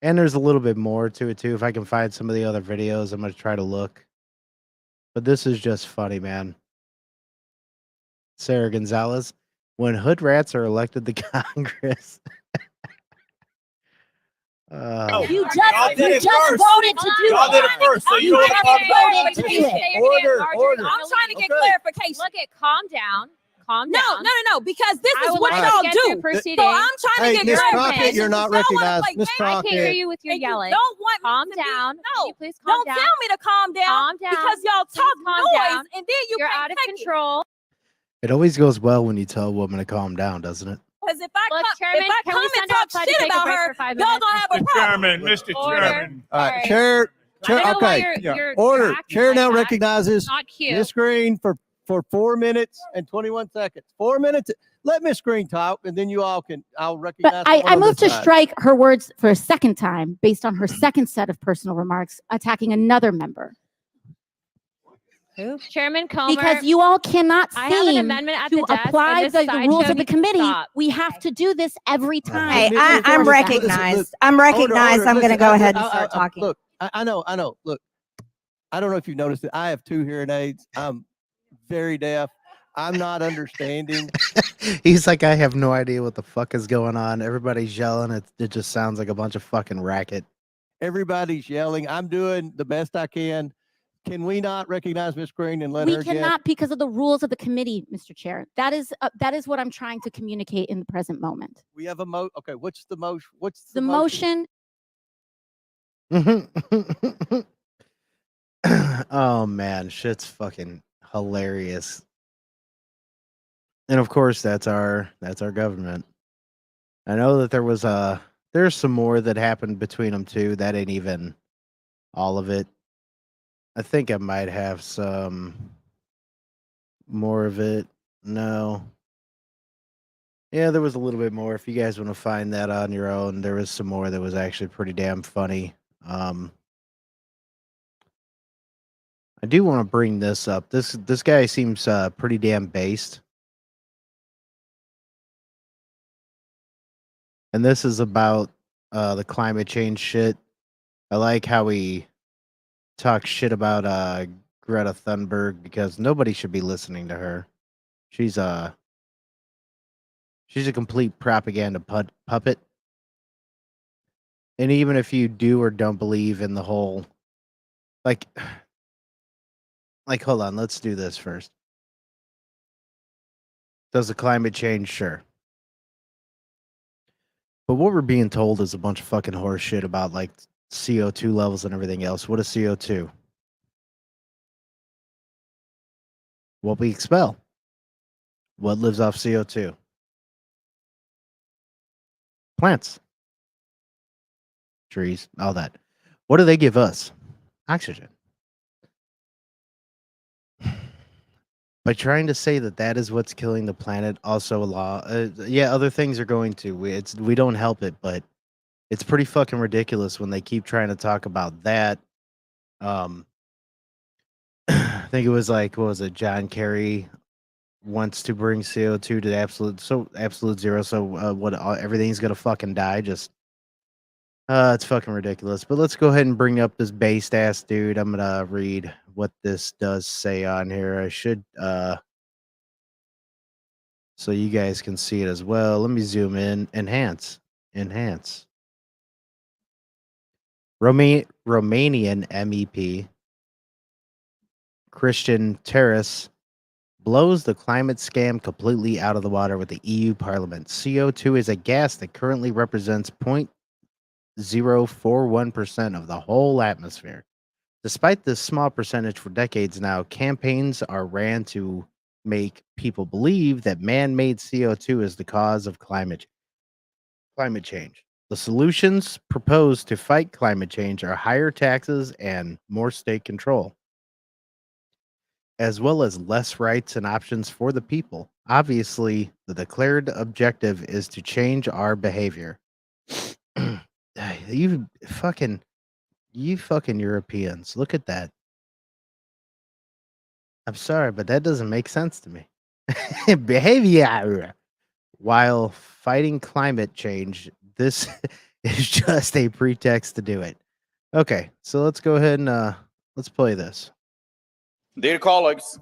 And there's a little bit more to it too. If I can find some of the other videos, I'm gonna try to look. But this is just funny, man. Sarah Gonzalez, when hood rats are elected to Congress. You just voted to do Y'all did it first, so you don't talk about voted to do it. Order. I'm trying to get Okay. clarification. Look at calm down. Calm No, down. because this I is would what like y'all to get through do. proceedings. So I'm trying to Hey, get Miss clarification. Crockett, you're not Y'all wanna recognized. play Miss games. I can't hear Crockett. you with your And you yelling. don't want me Calm to be- down. No, Can you please calm don't down? tell me to calm down. Calm down. Because y'all Please talk calm noise down. and then You're can't out of take it. control. It always goes well when you tell a woman to calm down, doesn't it? Because if I Look, come, Chairman, if I can come we and send talk outside to shit take a about break her, for 5 y'all minutes? gonna have a problem. Mr. Order. Chairman. All right. Chair. I don't know why Okay. you're Order. acting Chair like now that. recognizes Not cute. Miss Green for 4 minutes and 21 seconds. 4 minutes. Let Miss Green talk, and then you all can. I'll recognize. But I someone on moved this to side. strike her words for a second time based on her second set of personal remarks attacking another member. Who? Chairman Comer. Because you all cannot I have an seem amendment at to the desk, apply and this the sideshow rules of the needs to committee. stop. We have to do this every time. Hey, Miss- I'm Miss- listen, recognized. listen, I'm recognized. order. I'm going to Listen, go ahead and start I- talking. Look, I know. Look, I don't know if you've noticed it. I have 2 hearing aids. I'm very deaf. I'm not understanding. He's like, I have no idea what the fuck is going on. Everybody's yelling. It just sounds like a bunch of fucking racket. Everybody's yelling. I'm doing the best I can. Can we not recognize Miss Green and let We her cannot because of the rules of the committee, Mr. Chair. That is what I'm trying to communicate in the present moment. We have a Okay, what's the motion? What's The motion. Oh man, shit's fucking hilarious. And of course, that's our government. I know that there's some more that happened between them too. That ain't even all of it. I think I might have some more of it. No. Yeah, there was a little bit more. If you guys want to find that on your own, there was some more that was actually pretty damn funny. I do want to bring this up. This guy seems pretty damn based. And this is about the climate change shit. I like how he talks shit about Greta Thunberg because nobody should be listening to her. She's a complete propaganda puppet. And even if you do or don't believe in the whole like hold on, let's do this first. Does the climate change? Sure. But what we're being told is a bunch of fucking horse shit about like CO2 levels and everything else. What is CO2? What we expel. What lives off CO2? Plants. Trees, all that. What do they give us? Oxygen. By trying to say that is what's killing the planet, also a law. Yeah, other things are going to. We don't help it, but it's pretty fucking ridiculous when they keep trying to talk about that. I think it was like, what was it? John Kerry wants to bring CO2 to absolute zero. So everything's gonna fucking die. Just it's fucking ridiculous. But let's go ahead and bring up this based ass dude. I'm gonna read what this does say on here. I should so you guys can see it as well. Let me zoom in. Enhance. Romanian MEP Christian Terras blows the climate scam completely out of the water with the EU Parliament. CO2 is a gas that currently represents 0.041% of the whole atmosphere. Despite this small percentage for decades now, campaigns are ran to make people believe that man-made CO2 is the cause of climate change. The solutions proposed to fight climate change are higher taxes and more state control, as well as less rights and options for the people. Obviously, the declared objective is to change our behavior. You fucking Europeans, look at that. I'm sorry, but that doesn't make sense to me. Behavior. While fighting climate change, this is just a pretext to do it. Okay, so let's go ahead and let's play this. Dear colleagues,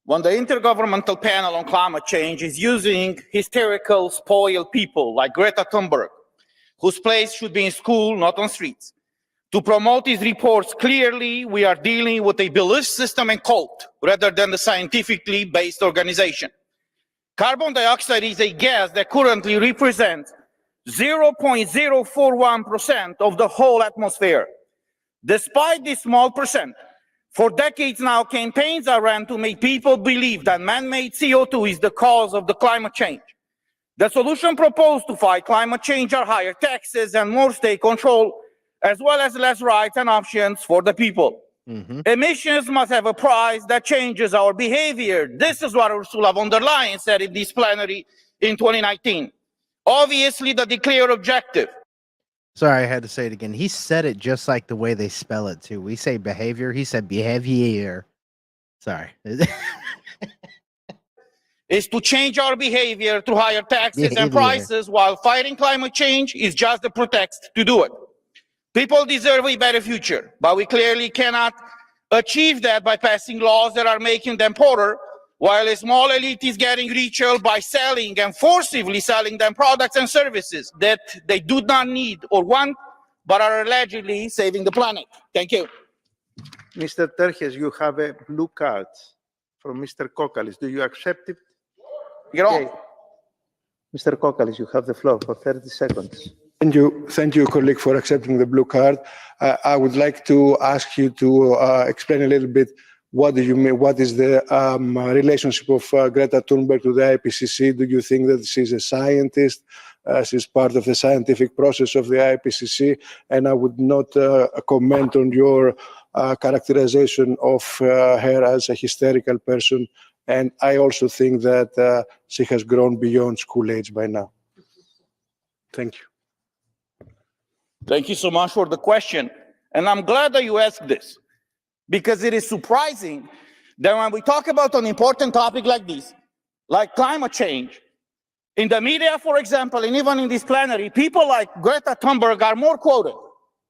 when the Intergovernmental Panel on Climate Change is using hysterical, spoiled people like Greta Thunberg, whose place should be in school, not on streets, to promote these reports, clearly we are dealing with a belief system and cult rather than a scientifically based organization. Carbon dioxide is a gas that currently represents 0.041% of the whole atmosphere. Despite this small percent, for decades now, campaigns are run to make people believe that man-made CO2 is the cause of the climate change. The solution proposed to fight climate change are higher taxes and more state control, as well as less rights and options for the people. Emissions must have a price that changes our behavior. This is what Ursula von der Leyen said in this plenary in 2019. Obviously, the declared objective. Sorry, I had to say it again. He said it just like the way they spell it, too. We say behavior. He said behavior. Sorry. Is to change our behavior through higher taxes and prices, while fighting climate change is just a pretext to do it. People deserve a better future, but we clearly cannot achieve that by passing laws that are making them poorer, while a small elite is getting richer by selling and forcibly selling them products and services that they do not need or want, but are allegedly saving the planet. Thank you. Mr. Terhes, you have a blue card from Mr. Kokalis. Do you accept it? Get on. Mr. Kokalis, you have the floor for 30 seconds. Thank you, colleague, for accepting the blue card. I would like to ask you to explain a little bit what do you mean, what is the relationship of Greta Thunberg to the IPCC? Do you think that she's a scientist? She's part of the scientific process of the IPCC, and I would not comment on your characterization of her as a hysterical person. And I also think that she has grown beyond school age by now. Thank you. Thank you so much for the question. And I'm glad that you asked this, because it is surprising that when we talk about an important topic like this, like climate change, in the media, for example, and even in this plenary, people like Greta Thunberg are more quoted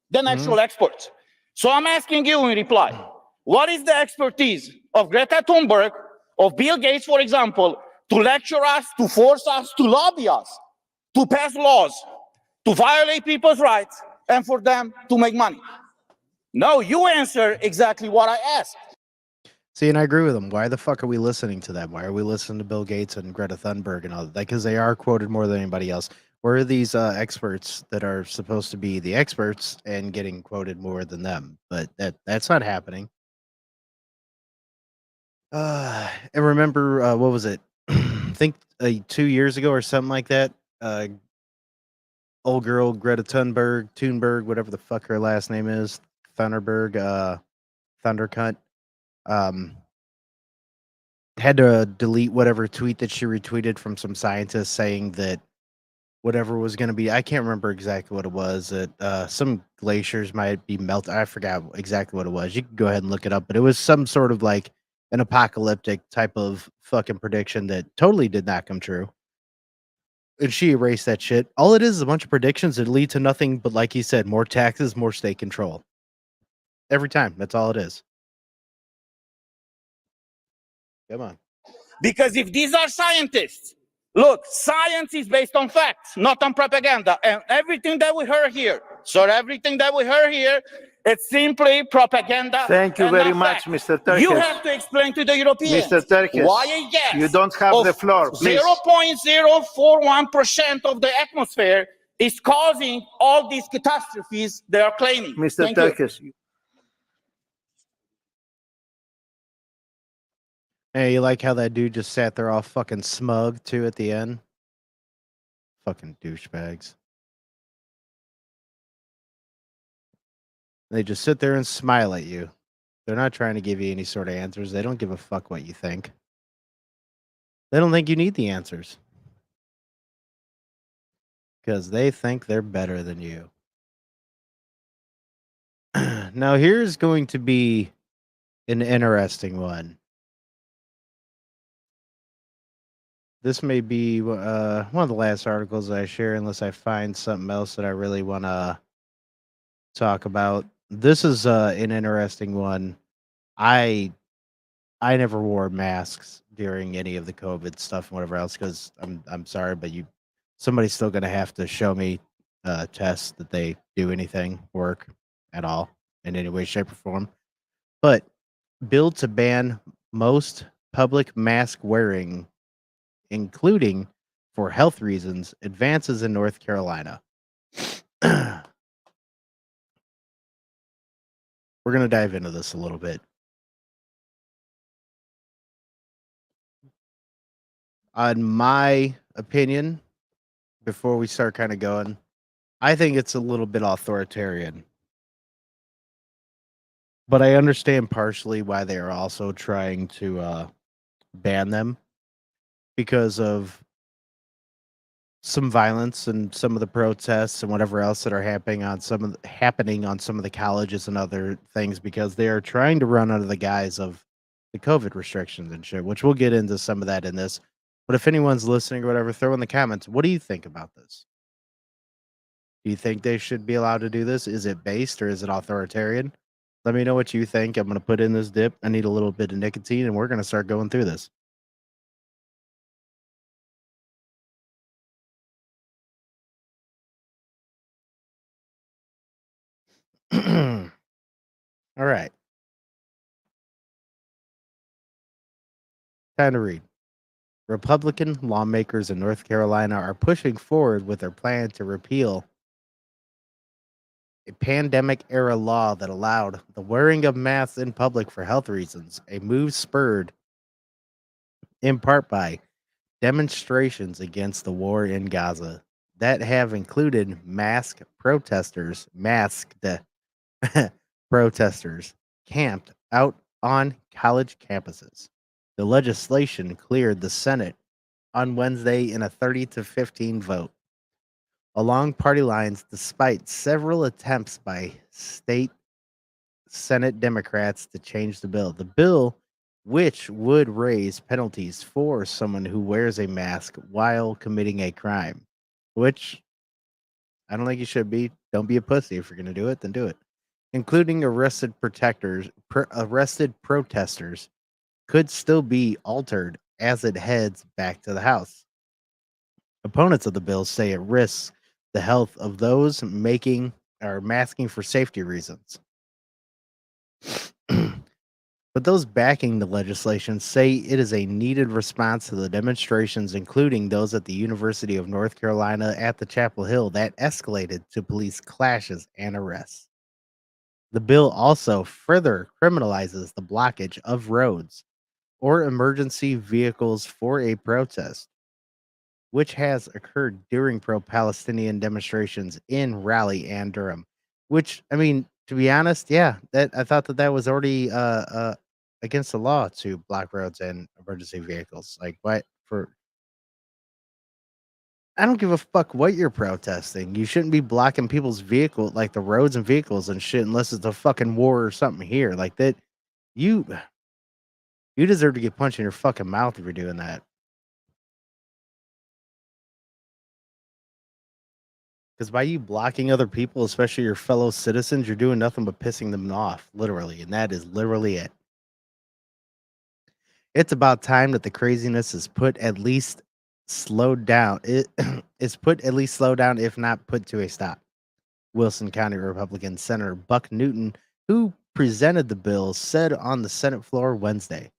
than actual experts. So I'm asking you in reply, what is the expertise of Greta Thunberg, of Bill Gates, for example, to lecture us, to force us, to lobby us, to pass laws, to violate people's rights, and for them to make money? No, you answer exactly what I asked. See, and I agree with him. Why the fuck are we listening to them? Why are we listening to Bill Gates and Greta Thunberg and all that? Because they are quoted more than anybody else. Where are these experts that are supposed to be the experts and getting quoted more than them? But that's not happening. And remember, what was it? I think 2 years ago or something like that. Old girl Greta Thunberg, whatever the fuck her last name is, Thunderberg, Thundercunt, had to delete whatever tweet that she retweeted from some scientist saying that whatever was going to be, I can't remember exactly what it was, that some glaciers might be melted. I forgot exactly what it was. You can go ahead and look it up, but it was some sort of like an apocalyptic type of fucking prediction that totally did not come true. And she erased that shit. All it is a bunch of predictions that lead to nothing but, like he said, more taxes, more state control. Every time. That's all it is. Come on. Because if these are scientists, look, science is based on facts, not on propaganda. And everything that we heard here, it's simply propaganda. Thank you and very not much, facts. Mr. Terkes. You have to explain to the Europeans Mr. Terkes, why a gas you don't have of the floor, please. 0.041% of the atmosphere is causing all these catastrophes they are claiming. Mr. Thank you. Terkes, Hey, you like how that dude just sat there all fucking smug too at the end? Fucking douchebags. They just sit there and smile at you. They're not trying to give you any sort of answers. They don't give a fuck what you think. They don't think you need the answers. Because they think they're better than you. Now, here's going to be an interesting one. This may be one of the last articles I share, unless I find something else that I really want to talk about. This is an interesting one. I never wore masks during any of the COVID stuff and whatever else because I'm sorry, but somebody's still gonna have to show me tests that they do anything work at all in any way, shape, or form. But bill to ban most public mask wearing, including for health reasons, advances in North Carolina. We're going to dive into this a little bit. On my opinion, before we start kind of going, I think it's a little bit authoritarian. But I understand partially why they are also trying to ban them because of some violence and some of the protests and whatever else that are happening on some of the colleges and other things, because they are trying to run under the guise of the COVID restrictions and shit, which we'll get into some of that in this. But if anyone's listening or whatever, throw in the comments, what do you think about this? Do you think they should be allowed to do this? Is it based or is it authoritarian? Let me know what you think. I'm going to put in this dip. I need a little bit of nicotine and we're going to start going through this. All right. Time to read. Republican lawmakers in North Carolina are pushing forward with their plan to repeal a pandemic-era law that allowed the wearing of masks in public for health reasons, a move spurred in part by demonstrations against the war in Gaza that have included masked protesters camped out on college campuses. The legislation cleared the Senate on Wednesday in a 30-15 vote, along party lines, despite several attempts by state Senate Democrats to change the bill. The bill, which would raise penalties for someone who wears a mask while committing a crime, which I don't think you should be. Don't be a pussy. If you're going to do it, then do it. Including arrested protesters could still be altered as it heads back to the House. Opponents of the bill say it risks the health of those masking for safety reasons. But those backing the legislation say it is a needed response to the demonstrations, including those at the University of North Carolina at the Chapel Hill, that escalated to police clashes and arrests. The bill also further criminalizes the blockage of roads or emergency vehicles for a protest, which has occurred during pro-Palestinian demonstrations in Raleigh and Durham. Which, I mean, to be honest, yeah, that I thought that was already against the law to block roads and emergency vehicles. Like, what for? I don't give a fuck what you're protesting. You shouldn't be blocking people's vehicle, like the roads and vehicles and shit, unless it's a fucking war or something here. Like that, you deserve to get punched in your fucking mouth if you're doing that. Because by you blocking other people, especially your fellow citizens, you're doing nothing but pissing them off, literally. And that is literally it. It's about time that the craziness is put at least slowed down. It is put at least slowed down, if not put to a stop. Wilson County Republican Senator Buck Newton, who presented the bill, said on the Senate floor Wednesday.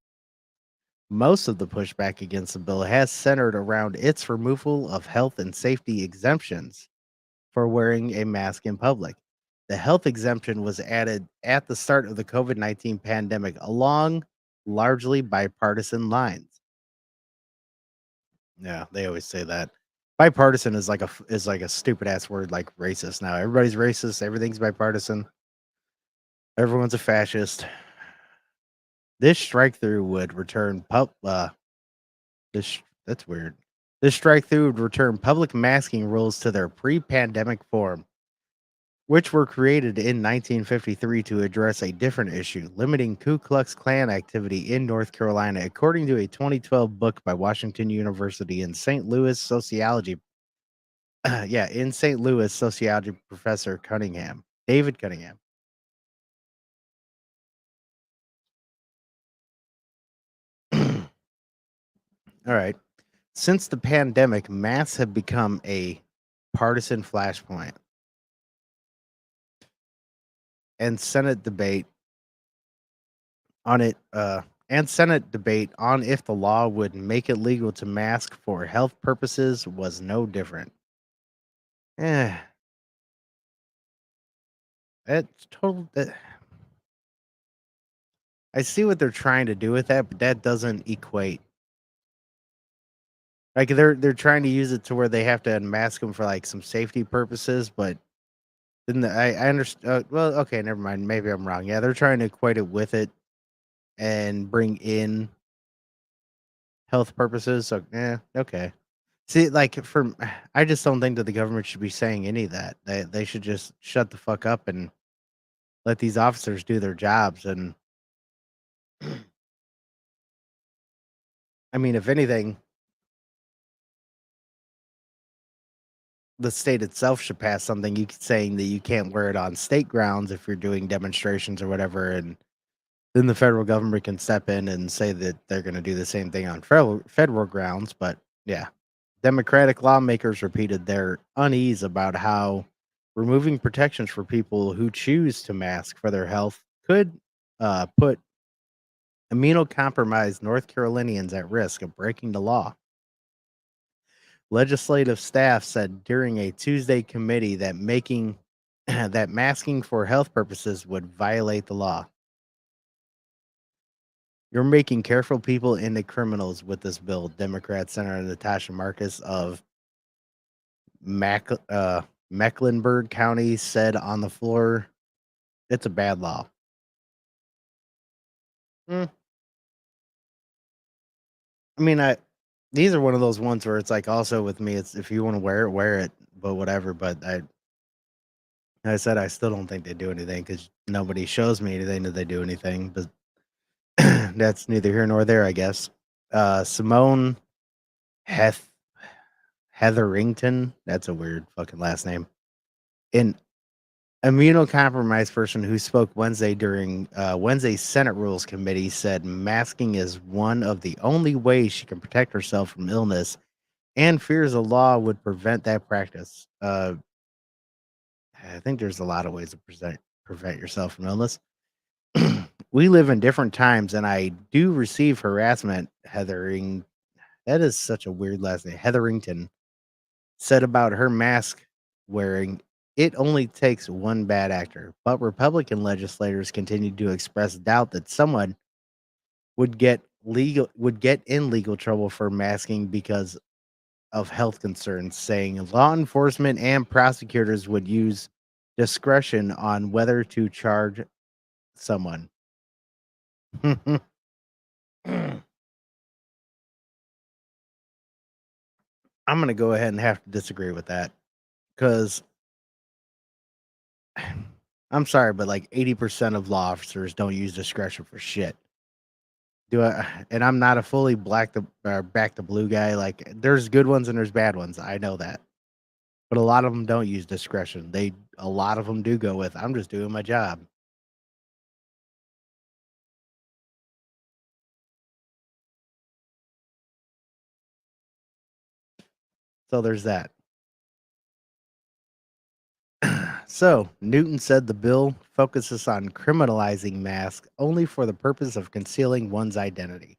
Most of the pushback against the bill has centered around its removal of health and safety exemptions for wearing a mask in public. The health exemption was added at the start of the COVID-19 pandemic along largely bipartisan lines. Yeah, they always say that. Bipartisan is like a stupid ass word like racist now. Everybody's racist, everything's bipartisan. Everyone's a fascist. This strike through would return that's weird. This strike through would return public masking rules to their pre-pandemic form, which were created in 1953 to address a different issue, limiting Ku Klux Klan activity in North Carolina, according to a 2012 book by Washington University in St. Louis sociology. In St. Louis sociology professor David Cunningham. All right. Since the pandemic, masks have become a partisan flashpoint. And Senate debate on if the law would make it legal to mask for health purposes was no different. That's total. I see what they're trying to do with that, but that doesn't equate. Like they're trying to use it to where they have to unmask them for like some safety purposes, but then I understand. Well, okay, never mind. Maybe I'm wrong. Yeah, they're trying to equate it with it and bring in health purposes. So, okay. See, I just don't think that the government should be saying any of that. They should just shut the fuck up and let these officers do their jobs. And I mean, if anything, the state itself should pass something saying that you can't wear it on state grounds if you're doing demonstrations or whatever, and then the federal government can step in and say that they're going to do the same thing on federal grounds. But yeah, Democratic lawmakers repeated their unease about how removing protections for people who choose to mask for their health could put immunocompromised North Carolinians at risk of breaking the law. Legislative staff said during a Tuesday committee that masking for health purposes would violate the law. You're making careful people into criminals with this bill, Democrat Senator Natasha Marcus of Mecklenburg County said on the floor. It's a bad law. I mean, these are one of those ones where it's like also with me, it's if you want to wear it, but whatever. But I said I still don't think they do anything because nobody shows me anything that they do anything. But that's neither here nor there, I guess. Simone Hetherington, that's a weird fucking last name. An immunocompromised person who spoke Wednesday during Wednesday's Senate Rules Committee said masking is one of the only ways she can protect herself from illness and fears a law would prevent that practice. I think there's a lot of ways to prevent yourself from illness. We live in different times, and I do receive harassment. That is such a weird last name. Hetherington said about her mask wearing. It only takes one bad actor, but Republican legislators continue to express doubt that someone would get in legal trouble for masking because of health concerns, saying law enforcement and prosecutors would use discretion on whether to charge someone. I'm going to go ahead and have to disagree with that because I'm sorry, but like 80% of law officers don't use discretion for shit. And I'm not a fully back to blue guy. Like there's good ones and there's bad ones. I know that. But a lot of them don't use discretion. A lot of them do go with, I'm just doing my job. So there's that. So Newton said the bill focuses on criminalizing masks only for the purpose of concealing one's identity.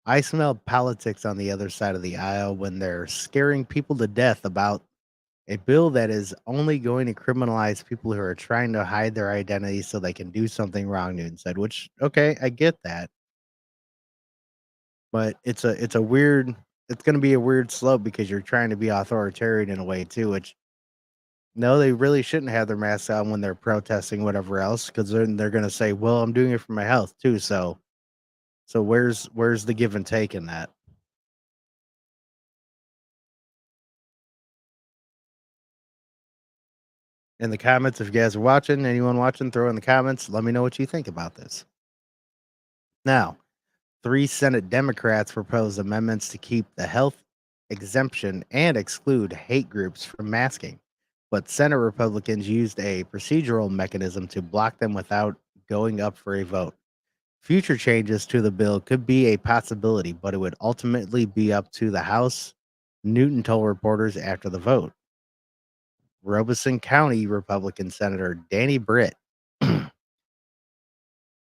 I smell politics on the other side of the aisle when they're scaring people to death about a bill that is only going to criminalize people who are trying to hide their identity so they can do something wrong, Newton said, which, okay, I get that. But it's going to be a weird slope because you're trying to be authoritarian in a way too, which no, they really shouldn't have their masks on when they're protesting whatever else, because then they're going to say, well, I'm doing it for my health too. So where's the give and take in that? In the comments, if you guys are watching, anyone watching, throw in the comments. Let me know what you think about this. Now, 3 Senate Democrats proposed amendments to keep the health exemption and exclude hate groups from masking, but Senate Republicans used a procedural mechanism to block them without going up for a vote. Future changes to the bill could be a possibility, but it would ultimately be up to the House, Newton told reporters after the vote. Robeson County Republican Senator Danny Britt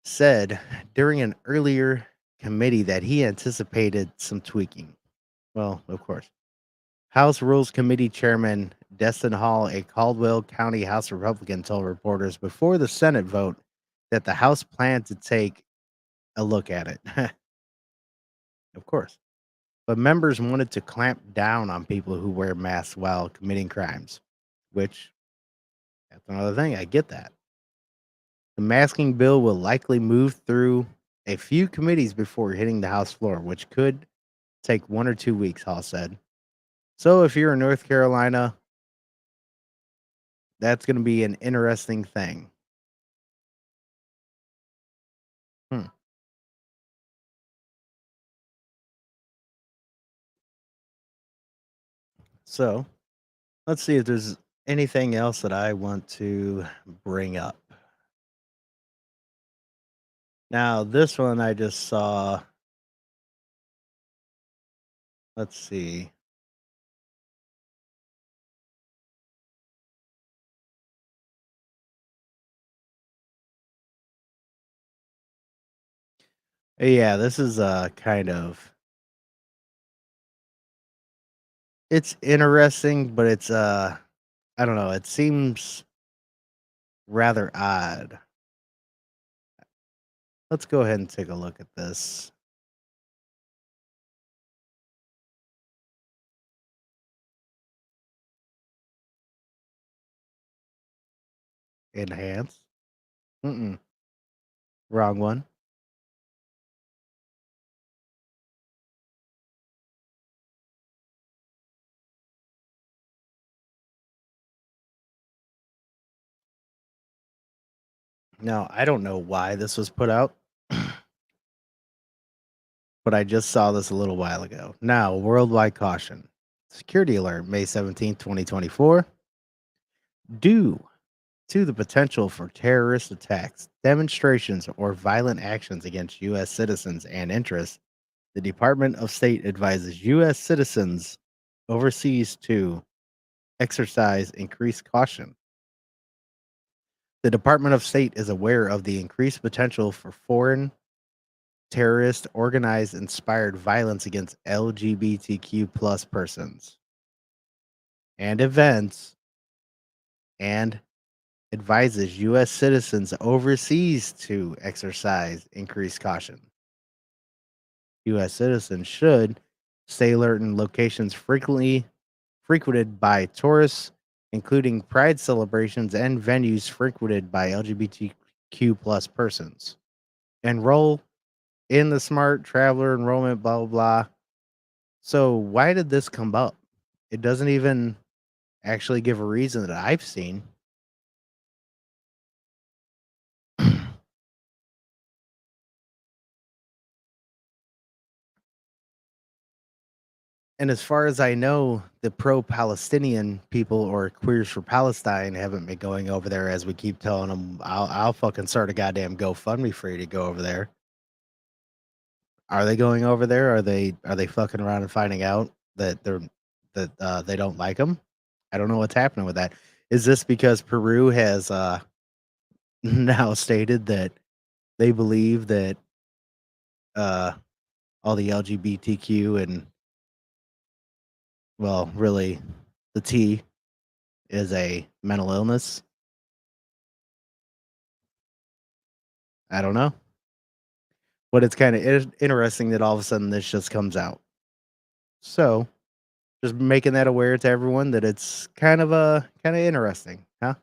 said during an earlier committee that he anticipated some tweaking. Well, of course. House Rules Committee Chairman Destin Hall, a Caldwell County House Republican, told reporters before the Senate vote that the House planned to take a look at it. Of course. But members wanted to clamp down on people who wear masks while committing crimes, which, that's another thing. I get that. The masking bill will likely move through a few committees before hitting the House floor, which could take 1 or 2 weeks, Hall said. So if you're in North Carolina, that's going to be an interesting thing. So let's see if there's anything else that I want to bring up. Now, this one I just saw. Let's see. Yeah, this is kind of, it's interesting, but it's I don't know, it seems rather odd. Let's go ahead and take a look at this. Enhance. Wrong one. Now, I don't know why this was put out, but I just saw this a little while ago. Now, worldwide caution. Security alert, May 17th, 2024. Due to the potential for terrorist attacks, demonstrations, or violent actions against U.S. citizens and interests, the Department of State advises U.S. citizens overseas to exercise increased caution. The Department of State is aware of the increased potential for foreign terrorist organized inspired violence against LGBTQ plus persons and events, and advises U.S. citizens overseas to exercise increased caution. U.S. citizens should stay alert in locations frequently frequented by tourists, including pride celebrations and venues frequented by LGBTQ plus persons. Enroll in the Smart Traveler enrollment, blah, blah, blah. So why did this come up? It doesn't even actually give a reason that I've seen. And as far as I know, the pro-Palestinian people or Queers for Palestine haven't been going over there, as we keep telling them, I'll fucking start a goddamn GoFundMe for you to go over there. Are they going over there? Are they fucking around and finding out that they're that they don't like him. I don't know what's happening with that. Is this because Peru has now stated that they believe that all the LGBTQ and, well, really the T is a mental illness? I don't know. But it's kind of interesting that all of a sudden this just comes out. So, just making that aware to everyone that it's kind of interesting, huh?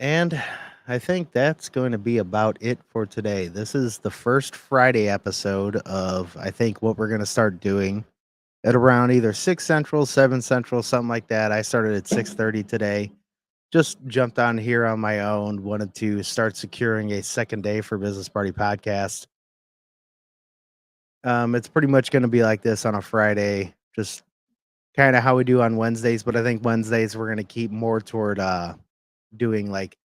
And I think that's going to be about it for today. This is the first Friday episode of, I think, what we're going to start doing at around either 6 Central, 7 Central, something like that. I started at 6:30 today. Just jumped on here on my own. Wanted to start securing a second day for Business Party Podcast. It's pretty much going to be like this on a Friday, just kind of how we do on Wednesdays. But I think Wednesdays we're going to keep more toward doing like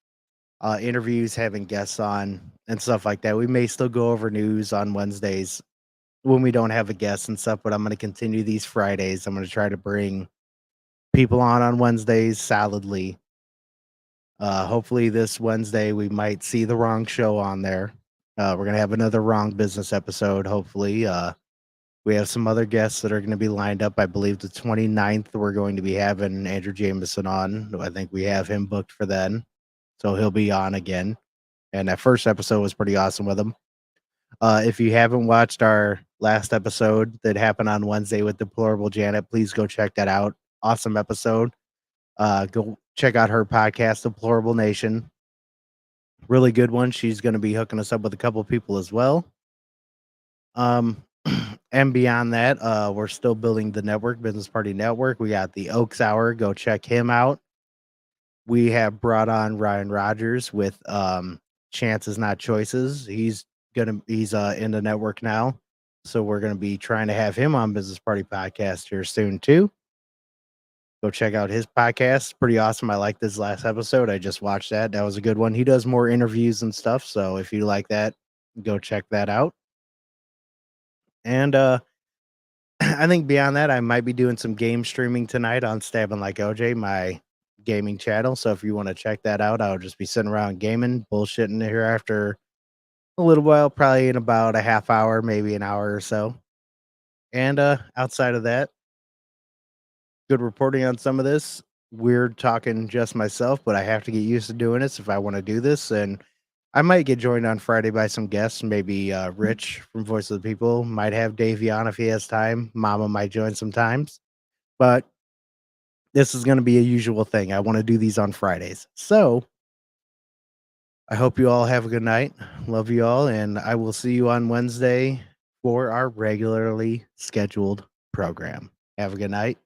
interviews, having guests on and stuff like that. We may still go over news on Wednesdays when we don't have a guest and stuff, but I'm going to continue these Fridays. I'm going to try to bring people on Wednesdays solidly. Hopefully this Wednesday we might see the Wrong Show on there. We're going to have another Wrong Business episode. Hopefully, we have some other guests that are going to be lined up. I believe the 29th, we're going to be having Andrew Jameson on. I think we have him booked for then. So he'll be on again. And that first episode was pretty awesome with him. If you haven't watched our last episode that happened on Wednesday with Deplorable Janet, please go check that out. Awesome episode. Go check out her podcast, Deplorable Nation. Really good one. She's going to be hooking us up with a couple of people as well. And beyond that, we're still building the network, Business Party Network. We got the Oaks Hour. Go check him out. We have brought on Ryan Rogers with Chances Not Choices. He's in the network now. So we're going to be trying to have him on Business Party Podcast here soon too. Go check out his podcast. Pretty awesome. I liked this last episode. I just watched that. That was a good one. He does more interviews and stuff. So if you like that, go check that out. And I think beyond that, I might be doing some game streaming tonight on Stabbing Like OJ, my gaming channel. So if you want to check that out, I'll just be sitting around gaming, bullshitting here after a little while, probably in about a half hour, maybe an hour or so. And outside of that, good reporting on some of this. Weird talking just myself, but I have to get used to doing this if I want to do this. And I might get joined on Friday by some guests. Maybe Rich from Voice of the People might have Davey on if he has time. Mama might join sometimes. But this is going to be a usual thing. I want to do these on Fridays. So I hope you all have a good night. Love you all. And I will see you on Wednesday for our regularly scheduled program. Have a good night.